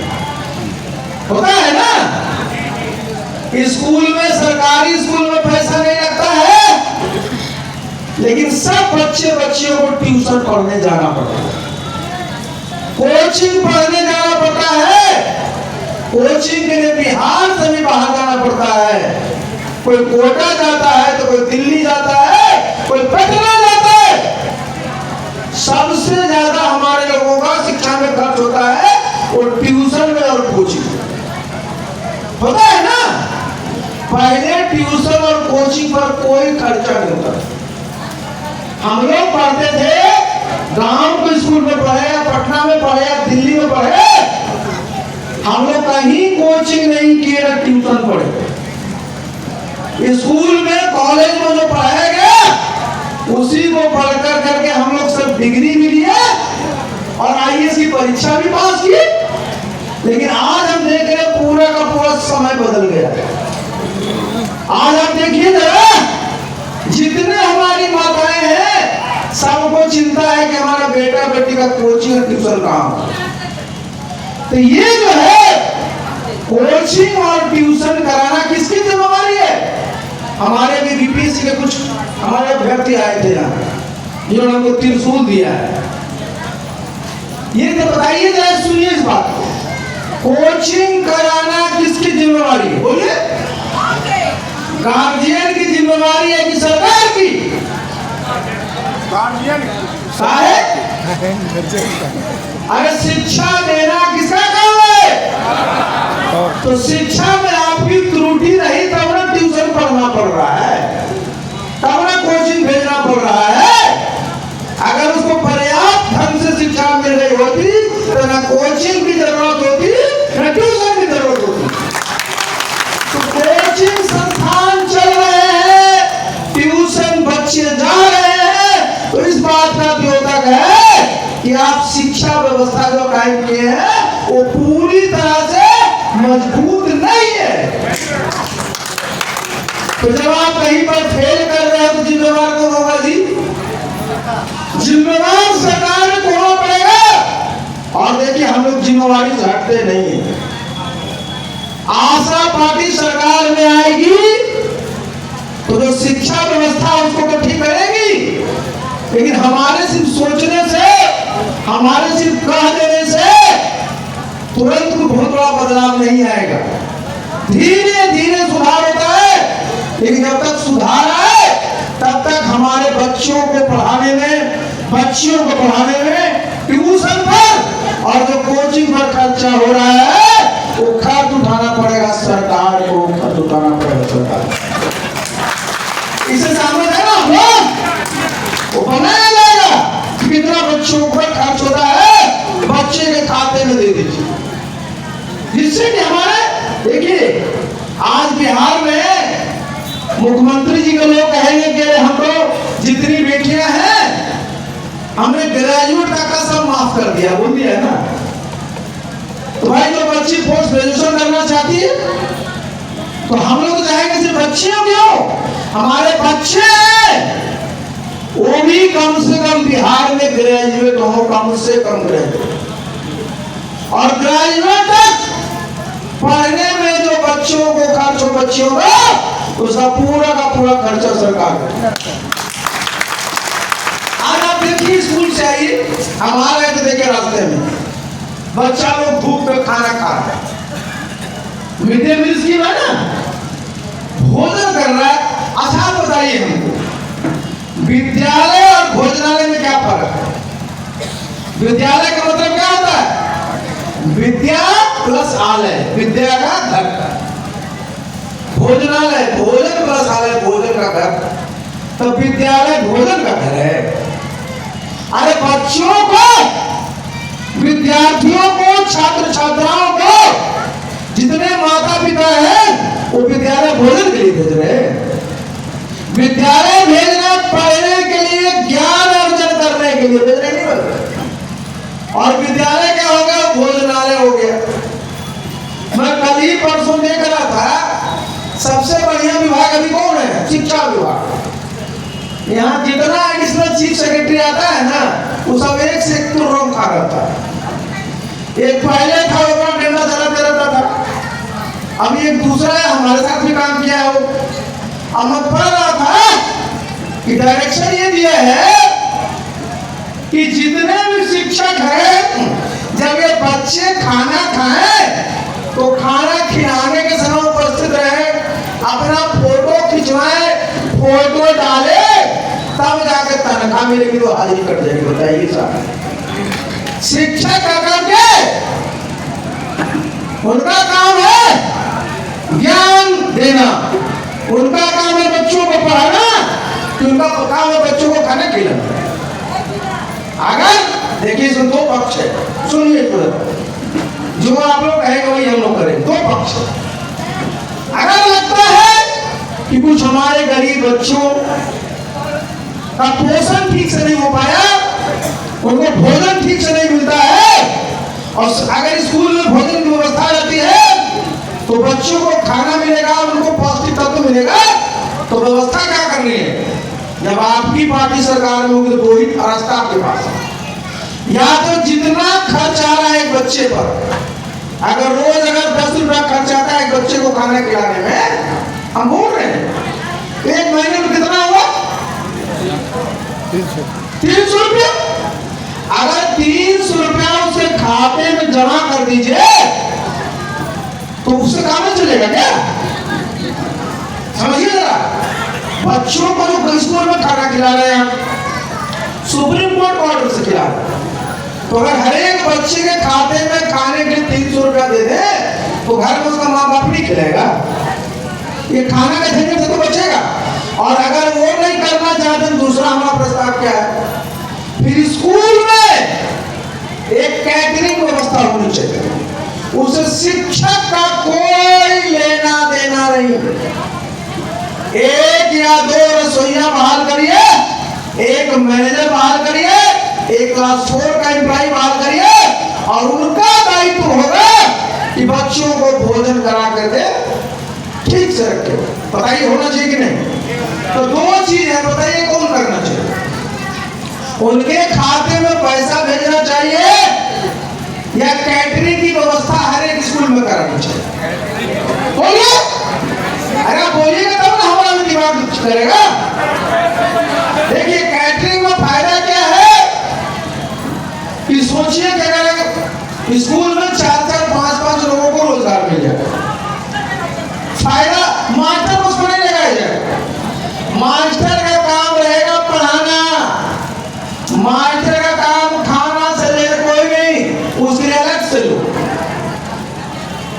A: होता है ना? स्कूल में, सरकारी स्कूल में पैसा नहीं लगता है, लेकिन सब बच्चियों को ट्यूशन पढ़ने जाना पड़ता है, कोचिंग पढ़ने जाना पड़ता है। कोचिंग के लिए बिहार से भी बाहर जाना पड़ता है। कोई कोटा जाता है तो कोई दिल्ली जाता है, कोई पटना जाता है। सबसे ज्यादा हमारे लोगों का शिक्षा में खर्च होता है वो ट्यूशन में और कोचिंग होता है ना। पहले ट्यूशन और कोचिंग पर कोई खर्चा नहीं होता। हम लोग पढ़ते थे, गांव के स्कूल में पढ़े या पटना में पढ़े या दिल्ली में पढ़े, हम लोग कहीं कोचिंग नहीं किए ना ट्यूशन पढ़े। स्कूल में, कॉलेज में जो पढ़ाया गया उसी को पढ़कर करके हम लोग सब डिग्री भी लिए और IAS की परीक्षा भी पास की। लेकिन आज हम देख रहे हैं पूरे पूरा का पूरा समय बदल गया है। आज आप देखिए जरा, जितने हमारी माताएं हैं सबको चिंता है कि हमारा बेटा बेटी का कोचिंग और ट्यूशन कहाँ हो। तो ये जो है कोचिंग और ट्यूशन कराना किसकी जिम्मेवारी है? हमारे भी बीपीएससी के कुछ हमारे अभ्यर्थी आए थे यहाँ, जिन्होंने हमको त्रिशूल दिया है। ये तो बताइए जरा, सुनिए इस बात को, कोचिंग कराना किसकी जिम्मेवारी है? बोलिए, गार्जियन की जिम्मेवारी है कि सरकार की?
B: गार्जियन
A: साहेब, अरे शिक्षा देना किसका काम है? तो शिक्षा में आपकी त्रुटि रही तब ना ट्यूशन पढ़ना पड़ रहा है, तब ना कोचिंग भेजना पड़ रहा है। अगर उसको पर्याप्त ढंग से शिक्षा मिल रही होती तो ना कोचिंग की जरूरत होती ना ट्यूशन की जरूरत होती। तो कोचिंग संस्थान चल रहे हैं, ट्यूशन बच्चे जा रहे हैं, तो इस बात का द्योतक है कि आप शिक्षा व्यवस्था जो कायम किए हैं वो पूरी तरह से मजबूत नहीं है। तो जब आप कहीं पर फेल कर रहे हो तो जिम्मेवार कौन होगा जी? जिम्मेवार सरकार को होना पड़ेगा। और देखिए, हम लोग जिम्मेवारी से हटते नहीं है। आशा पार्टी सरकार में आएगी तो जो शिक्षा व्यवस्था उसको तो ठीक करेगी, लेकिन हमारे सिर्फ सोचने से, हमारे सिर्फ कह देने से तुरंत कोई बहुत बड़ा बदलाव नहीं आएगा। धीरे धीरे सुधार होता है, लेकिन जब तक सुधार आए तब तक हमारे बच्चों को पढ़ाने में, ट्यूशन पर और जो कोचिंग पर खर्चा हो रहा है वो खर्च उठाना पड़ेगा सरकार को, खर्च उठाना पड़ेगा सरकार। इसे समझ है ना आप लोग? वो बनाया जाएगा कितना बच्चों पर खर्च होता है, बच्चे के खाते में दे दीजिए, जिससे कि हमारे, देखिए आज बिहार में मुख्यमंत्री जी के लोग कहेंगे कि हम तो जितनी बेटियां हैं हमने ग्रेजुएट का सब माफ कर दिया, बोल दिया है ना। तो भाई जो बच्ची पोस्ट ग्रेजुएशन करना चाहती है तो हम लोग चाहेंगे सिर्फ बच्चियों क्यों, हमारे बच्चे हैं वो भी कम से कम बिहार में ग्रेजुएट हो, कम से कम ग्रेजुएट। और ग्रेजुएट तक पढ़ने में जो बच्चों को खर्च हो, बच्चियों का उसका पूरा का पूरा खर्चा सरकार। आज आप देखिए, स्कूल से आइए, हमारे तो देखिए रास्ते में बच्चा लोग धूप में खाना खा रहा है, मिड डे मील स्कीम है ना, भोजन कर रहा है। अच्छा आप बताइए हमको, विद्यालय और भोजनालय में क्या फर्क है? विद्यालय का मतलब क्या होता है? विद्या प्लस आलय, विद्या का घर। भोजनालय भोजन प्लस आलय, भोजन का घर। तो विद्यालय भोजन का घर है। अरे बच्चों को, विद्यार्थियों को, छात्र छात्राओं को जितने माता पिता हैं वो विद्यालय भोजन के लिए भेज रहे हैं। विद्यालय भेजना पढ़ने के लिए, ज्ञान अर्जन करने के लिए भेज रहे हैं। और विद्यालय क्या हो गया? भोजनालय हो गया। मैं कल ही परसों देख रहा था, सबसे बढ़िया विभाग अभी कौन है? शिक्षा विभाग। यहाँ जितना एडिशनल चीफ सेक्रेटरी आता है ना, वो सब एक से एक तुर्रों खा रहता है। एक पहले था वो अपना डंडा चलाते रहता था, अभी एक दूसरा है, हमारे साथ भी काम किया है वो। अब मैं पढ़ रहा था कि डायरेक्शन ये दिया है कि जितने भी शिक्षक हैं, जब ये बच्चे खाना खाएं तो खाना खिलाने के समय उपस्थित रहे, अपना फोटो खिंचवाए, फोटो डाले, तब जाके तनख्वाह मिलेगी तो हाजिरी कट जाएगी। बताइए साहब, शिक्षक का काम क्या है? उनका काम है ज्ञान देना, उनका काम है बच्चों को पढ़ाना, कि उनका काम है बच्चों को खाना खिलाना। अगर देखिए इसमें दो पक्ष है, सुनिए जो आप लोग कहेंगे वही हम लोग करें। दो पक्ष है। अगर लगता है कि कुछ हमारे गरीब बच्चों का पोषण ठीक से नहीं हो पाया, उनको भोजन ठीक से नहीं मिलता है, और अगर स्कूल में भोजन की व्यवस्था रहती है तो बच्चों को खाना मिलेगा, उनको पौष्टिक तत्व मिलेगा। तो व्यवस्था क्या करनी है? जब आपकी पार्टी सरकार में होगी तो दो ही रास्ता आपके पास है। या तो जितना खर्च आ रहा है एक बच्चे पर, अगर रोज अगर 10 रुपया खर्च आता है एक बच्चे को खाना खिलाने में, हम बोल रहे हैं एक महीने में कितना हुआ? 300 रुपया। अगर 300 रुपया उसके खाते में जमा कर दीजिए तो उससे काम नहीं चलेगा क्या? समझिए जरा, बच्चों को जो स्कूल में खाना खिला रहे हैं हम सुप्रीम कोर्ट ऑर्डर से खिला रहे हैं, तो अगर हर एक बच्चे के खाते में खाने के लिए 300 रुपया दे दे तो घर में उसका माँ बाप नहीं खिलाएगा, ये खाना का झंझट से तो बचेगा। और अगर वो नहीं करना चाहते तो दूसरा हमारा प्रस्ताव क्या है, फिर स्कूल में एक कैटरिंग व्यवस्था होनी चाहिए, उसे शिक्षक का कोई लेना देना नहीं। एक या दो रसोइया बहाल करिए, एक मैनेजर बहाल करिए, एक क्लास 4 का एम्प्लॉय बहाल करिए, और उनका दायित्व होगा कि बच्चों को भोजन करा करके ठीक से रखे। बताइए होना चाहिए कि नहीं? तो दो चीज है, बताइए कौन करना चाहिए? उनके खाते में पैसा भेजना चाहिए या कैटरिंग की व्यवस्था हर एक स्कूल में करानी चाहिए? बोलिए, अरे आप बोलिएगा तब ना हमारा भी दिमाग करेगा। देखिए कैटरिंग में फायदा क्या है कि सोचिए कि अगर स्कूल में 4-4, 5-5 लोगों को रोजगार मिल जाए, फायदा मास्टर को उसको नहीं लगाया जाए। मास्टर का काम रहेगा पढ़ाना, मास्टर का काम खाना से लेकर कोई नहीं, उसके लिए अलग से लो।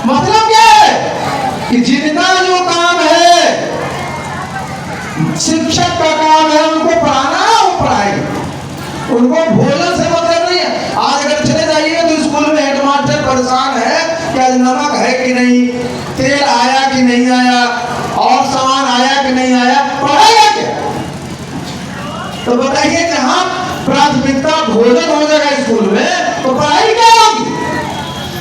A: मतलब क्या है कि जिनका जो काम है शिक्षक का काम है उनको पढ़ाना, वो पढ़ाएंगे, उनको भोजन से मतलब नहीं है। आज अगर चले जाइए तो स्कूल में हेडमास्टर परेशान है कि आज नमक है कि नहीं, तेल आया कि नहीं आया, और सामान आया कि नहीं आया, पढ़ाएगा क्या? तो बताइए जहां प्राथमिकता भोजन हो जाएगा स्कूल में तो पढ़ाई क्या होगी?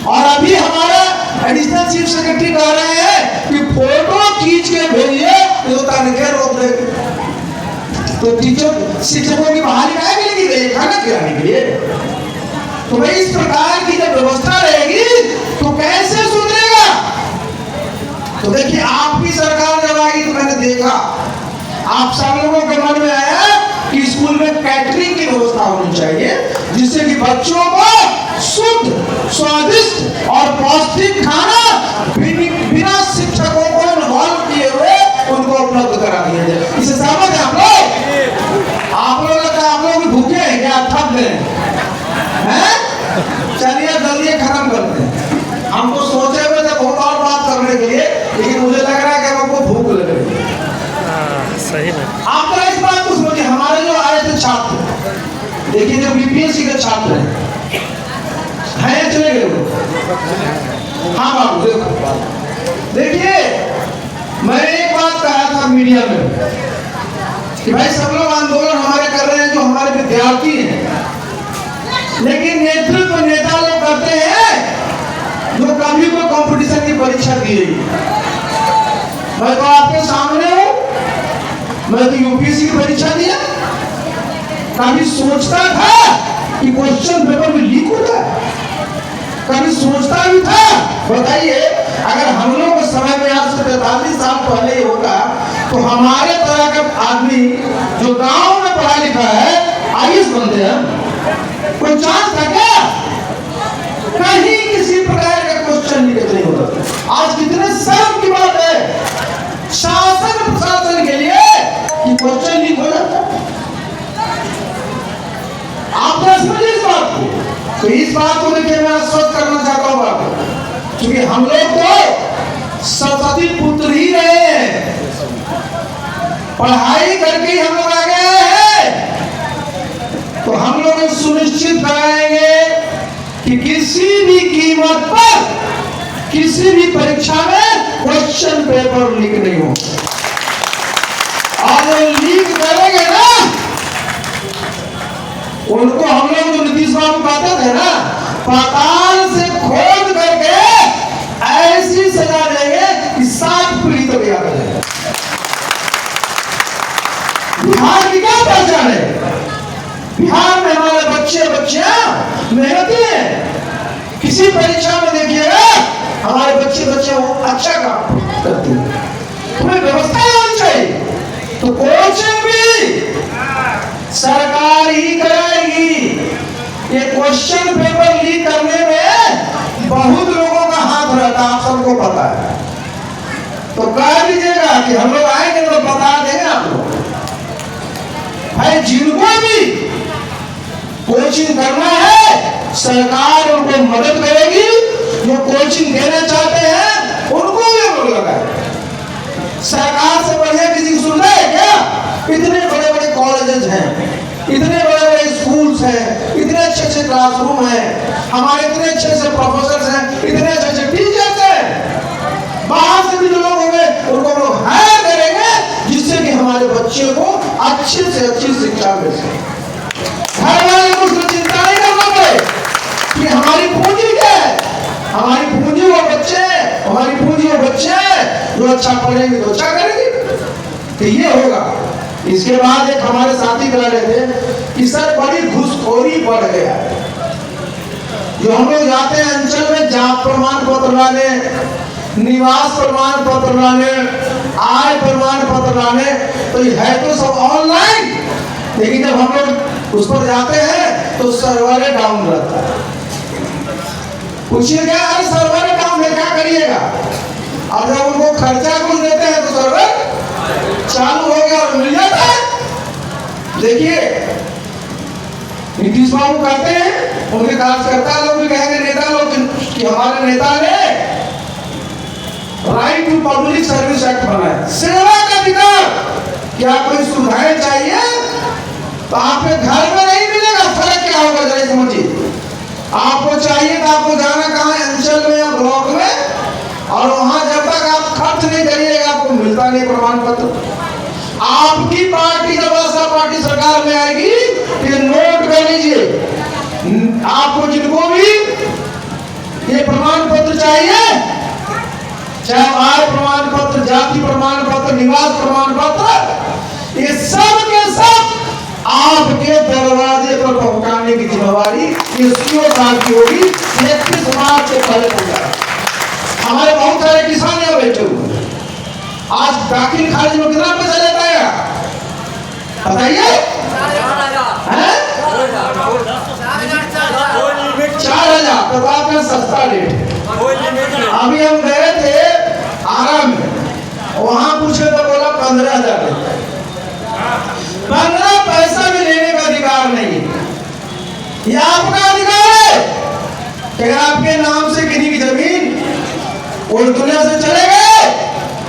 A: और अभी हमारा एडिशनल चीफ सेक्रेटरी कह रहे हैं कि फोटो खींच के भेजिए तो तनख्वाह रोक देंगे। तो टीचर शिक्षकों की बहाली काहे के लिए की गई? खाना खिलाने के लिए। तो भाई इस प्रकार की जब व्यवस्था रहेगी तो कैसे सुधरेगा? तो देखिए आपकी सरकार जब आई तो मैंने देखा, आप सब लोगों के मन में आया कि स्कूल में कैटरिंग की व्यवस्था होनी चाहिए, जिससे कि बच्चों को शुद्ध, स्वादिष्ट और पौष्टिक खाना बिना शिक्षकों को इन्वॉल्व किए हुए उनको उपलब्ध करा दिया जाए। इसे सहमत है आप लोग? आप लोग लगता है आप लोग भी भूखे हैं क्या? थक गए हैं? चलिए जल्दी खत्म करते हैं। हमको सोचे हुए थे बहुत और बात करने के लिए, लेकिन मुझे लग रहा है कि हमको भूख लग रही है।
C: सही में
A: आप तो इस बात को सोचिए, हमारे जो आए थे छात्र, देखिए जो बीपीएससी के छात्र हैं चले गए वो। हाँ बाबू देखो, देखिए मैं एक बात कहा था मीडिया में कि भाई सब लोग आंदोलन हमारे कर रहे हैं जो हमारे विद्यार्थी हैं, लेकिन नेतृत्व नेता लोग करते हैं जो कभी कोई कंपटीशन की परीक्षा दी है। मैं तो आपके सामने हूं, मैं तो यूपीएससी की परीक्षा दिया, कभी सोचता था कि क्वेश्चन पेपर में लीक होता है, कभी सोचता भी था। बताइए अगर हम लोग के समय में आज से 45 साल पहले ही होता तो हमारे तरह का आदमी जो गांव में पढ़ा लिखा है आईएएस बनते हैं, कोई चांस था क्या? कहीं किसी प्रकार का क्वेश्चन लीक नहीं होता। आज कितने शर्म की बात है शासन प्रशासन के लिए कि क्वेश्चन लीक हो जाता। आप तो समझिए इस बात को। तो इस बात को देखिए मैं आश्वस्त करना चाहता हूँ आपको, क्योंकि हम लोग तो सरस्वती पुत्र ही रहे हैं, पढ़ाई करके ही हम लोग आ गए हैं। तो हम लोग सुनिश्चित कराएंगे कि किसी भी कीमत पर किसी भी परीक्षा में क्वेश्चन पेपर लीक नहीं हो। और लीक करेंगे ना उनको हम लोग जो नीतीश बाबू कहते थे ना, पाताल से खोद करके ऐसी सजा देंगे बिहार की क्या पहचान है? बिहार में हमारे बच्चे बच्चियां मेहनती हैं। किसी परीक्षा में देखिएगा हमारे बच्चे बच्चियां वो अच्छा काम करती हैं। तुम्हें व्यवस्था होनी चाहिए। तो कोचिंग भी सरकार ही कराएगी। ये क्वेश्चन पेपर लीक करने में बहुत लोगों का हाथ रहता है, आप सबको पता है। तो कह दीजिएगा कि हम लोग आएंगे तो बता देंगे आप लोग। भाई जिनको भी कोचिंग करना है सरकार उनको मदद करेगी। जो कोचिंग देना चाहते हैं उनको भी हम लोग लगाए। सरकार से बढ़िया किसी की सुन रहे हैं क्या? इतने बड़े बड़े कॉलेजेस हैं, इतने बड़े बड़े स्कूल्स हैं, इतने अच्छे अच्छे क्लासरूम हैं, हमारे इतने अच्छे अच्छे प्रोफेसर हैं, इतने अच्छे अच्छे टीचर्स हैं। बाहर से भी जो लोग होंगे उनको हम लोग हायर करेंगे जिससे कि हमारे बच्चे को अच्छी से अच्छी शिक्षा मिल सके। घर वाले को उसमें चिंता नहीं करना पड़े कि हमारी पूंजी क्या है। हमारी पूंजी वो बच्चे, हमारी पूंजी वो बच्चे जो अच्छा पढ़ेंगे तो अच्छा करेंगे। तो ये होगा। इसके बाद एक हमारे साथी कह रहे थे कि सर बड़ी घुसखोरी बढ़ गया। जो हम लोग जाते हैं अंचल में जात प्रमाण पत्र लाने, निवास प्रमाण पत्र लाने, आय प्रमाण पत्र लाने, तो ये है तो सब ऑनलाइन, लेकिन जब हम लोग उस पर जाते हैं तो सर्वर डाउन रहता है। पूछिए क्या है सर्वर डाउन है, क्या करिएगा? और जब उनको खर्चा कुछ देते हैं तो सर्वर चालू हो गया और मिल जाता है। देखिए नीतीश बाबू कहते हैं, उनके कार्यकर्ता लोग भी कहेंगे, नेता लोग कि हमारे नेता ने right to public service act बनाया, सेवा का अधिकार। क्या कोई सुविधाएं चाहिए तो आपके घर में नहीं मिलेगा। फर्क क्या होगा जरा समझिए। आपको चाहिए तो आपको जाना कहाँ है? अंचल में या ब्लॉक में, और वहां जब तक आप खर्च नहीं करिएगा आपको मिलता नहीं प्रमाण पत्र। आपकी पार्टी जब आशा पार्टी सरकार में आएगी ये नोट कर लीजिए, आपको जिनको भी ये प्रमाण पत्र चाहिए, चाहे आय प्रमाण पत्र, जाति प्रमाण पत्र, निवास प्रमाण पत्र, ये सब के सब आपके दरवाजे पर पहुंचाने की जिम्मेवारी एसपीओ साहब की होगी। 31 मार्च से पहले पहुंचा। हमारे बहुत सारे किसान यहाँ बैठे हुए, आज दाखिल खारिज में कितना पैसा लेता है बताइए? 4,000। तो आपने सस्ता रेट है। अभी हम गए थे आरा में, वहां पूछे तो बोला 15,000 लेता है। 15 पैसा भी लेने का अधिकार नहीं है। यह आपका अधिकार है कि आपके नाम से किसी की जमीन वो दुनिया से चले गए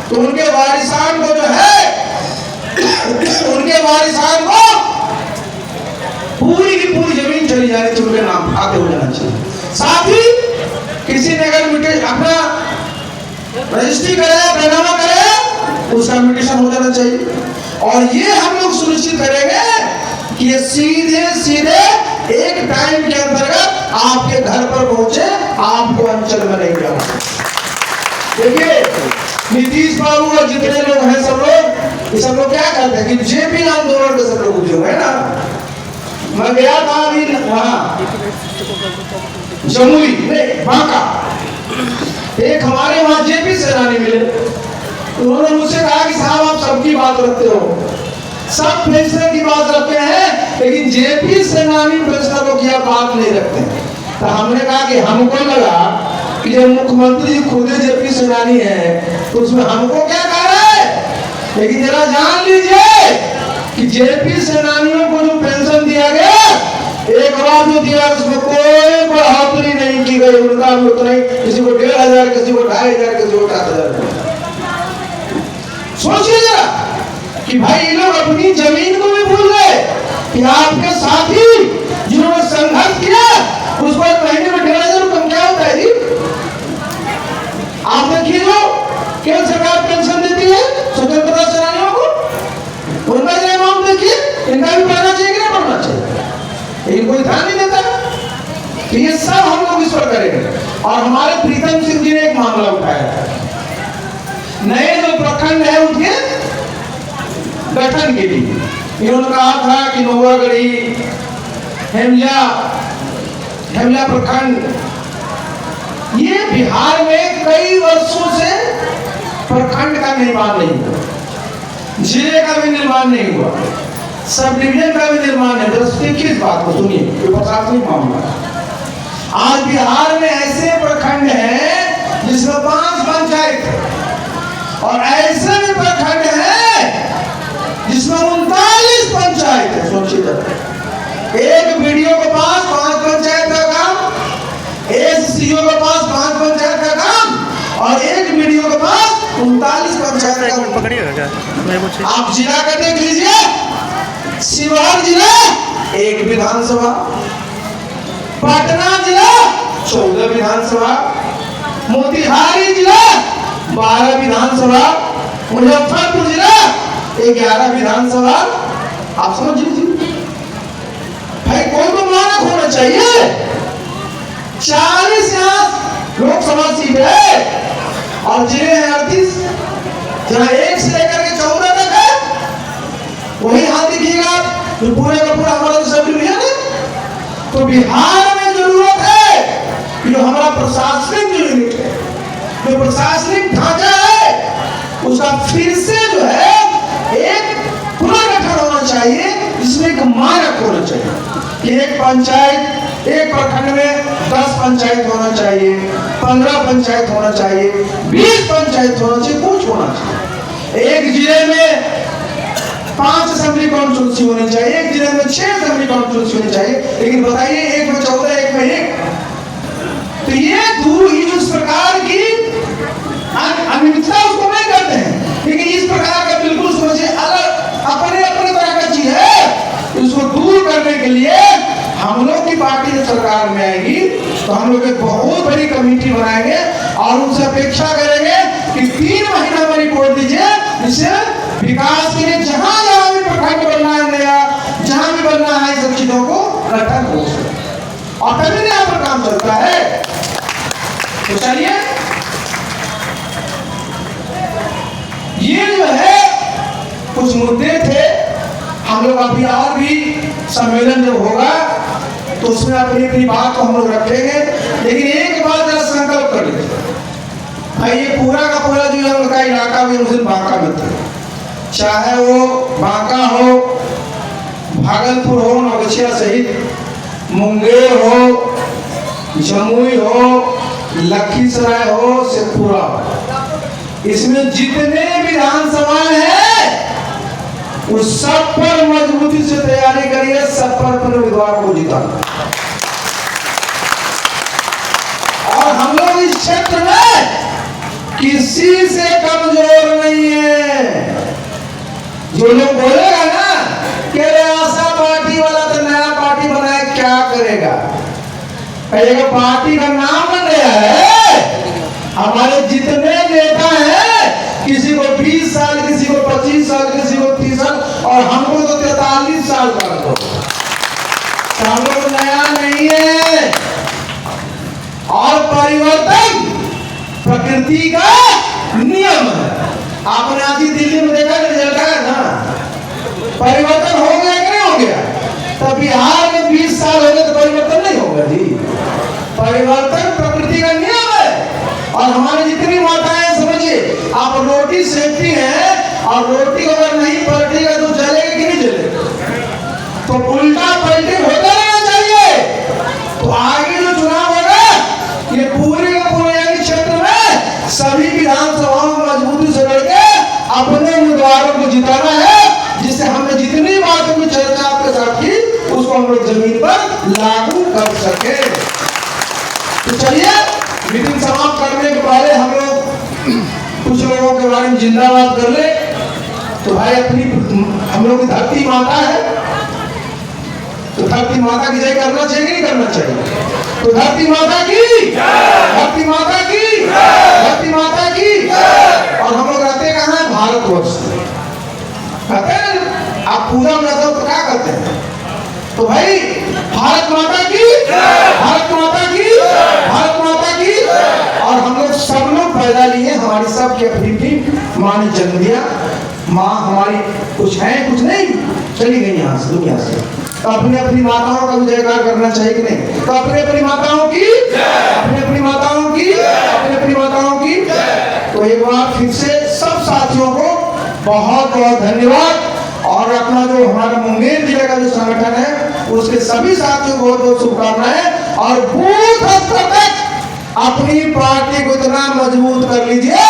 A: तो उनके वारिसान को जो है उनके वारिसान को पूरी की पूरी जमीन चली जानी चाहिए, उनके नाम आते हो जाना चाहिए। साथ ही किसी ने अगर मिटे अपना रजिस्ट्री करे, बैनामा करे, उसका म्यूटेशन हो जाना चाहिए। और ये हम लोग सुनिश्चित करेंगे कि ये सीधे सीधे एक टाइम के अंतर्गत आपके घर पर पहुंचे, आपको अंचल में नहीं जाना। देखिए नीतीश बाबू और जितने लोग हैं सब लोग, ये सब लोग क्या करते हैं कि जेपी आंदोलन के सब लोग जो है ना, मैं गया था अभी वहां जमुई नहीं बांका, एक हमारे वहां जेपी सेनानी मिले। उन्होंने मुझसे कहा कि साहब आप सबकी बात रखते हो, सब पेंशनर की बात रखते हैं, लेकिन जेपी सेनानी पेंशनरों की आप बात नहीं रखते। तो हमने कहा कि हमको लगा कि जब मुख्यमंत्री खुद जेपी सेनानी है तो उसमें हमको क्या कह रहा है, लेकिन जरा जान लीजिए कि जेपी सेनानियों को जो पेंशन दिया गया, एक बार जो दिया उसमें कोई बढ़ोतरी नहीं की गई। उनका उतना ही, किसी को 1,500, किसी को 2,500, किसी को 7,000। सोचिए जरा कि भाई ये लोग अपनी जमीन को भी भूल गए कि आपके साथी जिन्होंने संघर्ष किया उस पर महीने में 1,500 रुपये क्या होता है जी? आप देखिए जो केंद्र सरकार पेंशन देती है स्वतंत्रता सेनानियों को, उनका जो अमाउंट देखिए, इनका भी बढ़ना चाहिए कि नहीं बढ़ना चाहिए? लेकिन कोई ध्यान नहीं देता। तो ये सब हम लोग इस पर करेंगे। और हमारे प्रीतम सिंह जी ने एक मामला उठाया था, नए जो प्रखंड है उनके गठन के लिए इन्होंने कहा था कि नौवागढ़ी हेमला प्रखंड, ये बिहार में कई वर्षों से प्रखंड का निर्माण नहीं हुआ, जिले का भी निर्माण नहीं हुआ, सब डिवीजन का भी निर्माण नहीं। दृष्टि किस बात को सुनिए, ये प्रशासनिक मामला है। आज बिहार में ऐसे प्रखंड हैं जिसमें 5 पंचायत है, और ऐसे भी प्रखंड है जिसमें 39 पंचायत है। सोचिए, एक बीडीओ के पास 5 पंचायत का काम, एक सीओ के पास 5 पंचायत का काम, और एक बीडीओ के पास 39 पंचायत का काम।
C: पकड़िएगा क्या? मैं पूछिए।
A: आप जिला का देख लीजिए, शिवहर जिला 1 विधानसभा, पटना जिला 14 विधानसभा, मोतिहारी जिला 12 विधानसभा, मुजफ्फरपुर जिला 11 विधानसभा। आप समझ लीजिए भाई, कोई तो मानक होना चाहिए। 40 लोकसभा सीट है और जिले हैं 38, जहां 1 से लेकर के 14 तक है। वही हाथ दिखिएगा जो पूरे का पूरा हमारा सब डिवीजन है। तो बिहार में जरूरत है कि जो हमारा प्रशासनिक यूनिट है, जो प्रशासनिक ढांचा है, उसका फिर से जो है एक पुनर्गठन होना चाहिए, जिसमें एक मानक होना चाहिए कि एक पंचायत, एक प्रखंड में 10 पंचायत होना चाहिए, 15 पंचायत होना चाहिए, 20 पंचायत होना चाहिए, कुछ होना चाहिए। एक जिले में 5 असेंबली कॉन्स्टिट्यूंसी होनी चाहिए, एक जिले में 6 असेंबली कॉन्स्टिट्यूंसी होनी चाहिए। लेकिन बताइए, एक में 14, एक में 1, तो ये इस प्रकार की अनियमितता उसको नहीं करते हैं। लेकिन इस प्रकार का बिल्कुल समझिए अलग अपने अपने तरह का चीज है। इसको दूर करने के लिए हम लोग की पार्टी जब सरकार में आएगी तो हम लोग एक बहुत बड़ी कमेटी बनाएंगे और उनसे अपेक्षा करेंगे कि 3 महीना में रिपोर्ट दीजिए, जिससे विकास के लिए जहां जहां भी प्रखंड बनना है नया, जहां भी बनना है, सब चीजों को गठन हो सके, और तभी यहाँ पर काम चलता है। तो चलिए, ये जो है कुछ मुद्दे थे। हम लोग अभी और भी सम्मेलन जब होगा तो उसमें अपनी अपनी बात को हम लोग रखेंगे। लेकिन एक बात जरा संकल्प कर लीजिए भाई, ये पूरा का पूरा जो उनका इलाका भी उस दिन बांका में थे, चाहे वो बांका हो, भागलपुर हो, नौगछिया सहित, मुंगेर हो, जमुई हो, लखीसराय हो, शेखपुरा हो, इसमें जितने विधानसभा है उस सब पर मजबूती से तैयारी करिए, सब पर अपने उम्मीदवारों को जिताना। और हम लोग इस क्षेत्र में किसी से कमजोर नहीं है। जो लोग बोलेगा ना कि आशा पार्टी वाला तो नया पार्टी बनाए, क्या करेगा? कहेगा पार्टी का नाम बन गया है। हमारे जितने नेता हैं, किसी को 20 साल, किसी को 25 साल, किसी को 30 साल, और हमको तो 43 साल का हो। हम लोग नया नहीं है। और परिवर्तन प्रकृति का नियम है। आपने आज ही दिल्ली में देखा रिजल्ट आया ना, परिवर्तन हो गया कि नहीं हो गया? तब बिहार में 20 साल हो गए तो परिवर्तन नहीं होगा जी। परिवर्तन प्रकृति का नियम है। और हमारी जितनी माताएं, समझिए, आप रोटी सेकती हैं और रोटी अगर नहीं पलटेगा तो जलेगा कि नहीं जलेगा? तो उल्टा पलटे होता रहना चाहिए। तो आगे जो चुनाव होगा, ये पूरे का पूरे क्षेत्र में सभी विधानसभाओं में मजबूती से लड़के अपने उम्मीदवारों को जिताना है, जिससे हमने जितनी बातों की चर्चा आपके साथ की उसको हम लोग जमीन पर लागू कर सके। तो चलिए, मीटिंग समाप्त करने के पहले हम लोग कुछ लोगों के बारे में जिंदाबाद कर ले। तो भाई, अपनी हम लोग की धरती माता है, तो धरती माता की जय करना चाहिए कि नहीं करना चाहिए? तो धरती माता की, धरती माता की, धरती माता की। और हम लोग रहते कहाँ हैं? भारतवर्ष कहते हैं। आप पूजा में रहते हो तो क्या करते हैं? तो भाई, भारत माता की, भारत माता की, भारत माता की। और हम लोग सब लोग पैदा लिए, हमारी सब की अपनी अपनी माँ ने जन्म दिया। माँ हमारी कुछ है कुछ नहीं, चली गई यहाँ से दुनिया से। तो अपने अपनी माताओं का भी जयकार करना चाहिए कि नहीं? तो अपने अपनी माताओं की, अपने अपनी माताओं की, अपने अपनी माताओं की। तो एक बार फिर से सब साथियों को बहुत बहुत धन्यवाद। और अपना जो हमारा मुंगेर जिले का जो संगठन है उसके सभी साथियों को बहुत बहुत शुभकामनाएं। और बूथ स्तर तक अपनी पार्टी को इतना मजबूत कर लीजिए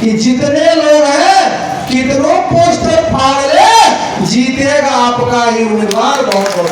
A: कि जितने लोग हैं कितनों पोस्टर फाड़ ले, जीतेगा आपका ही उम्मीदवार। बहुत बहुत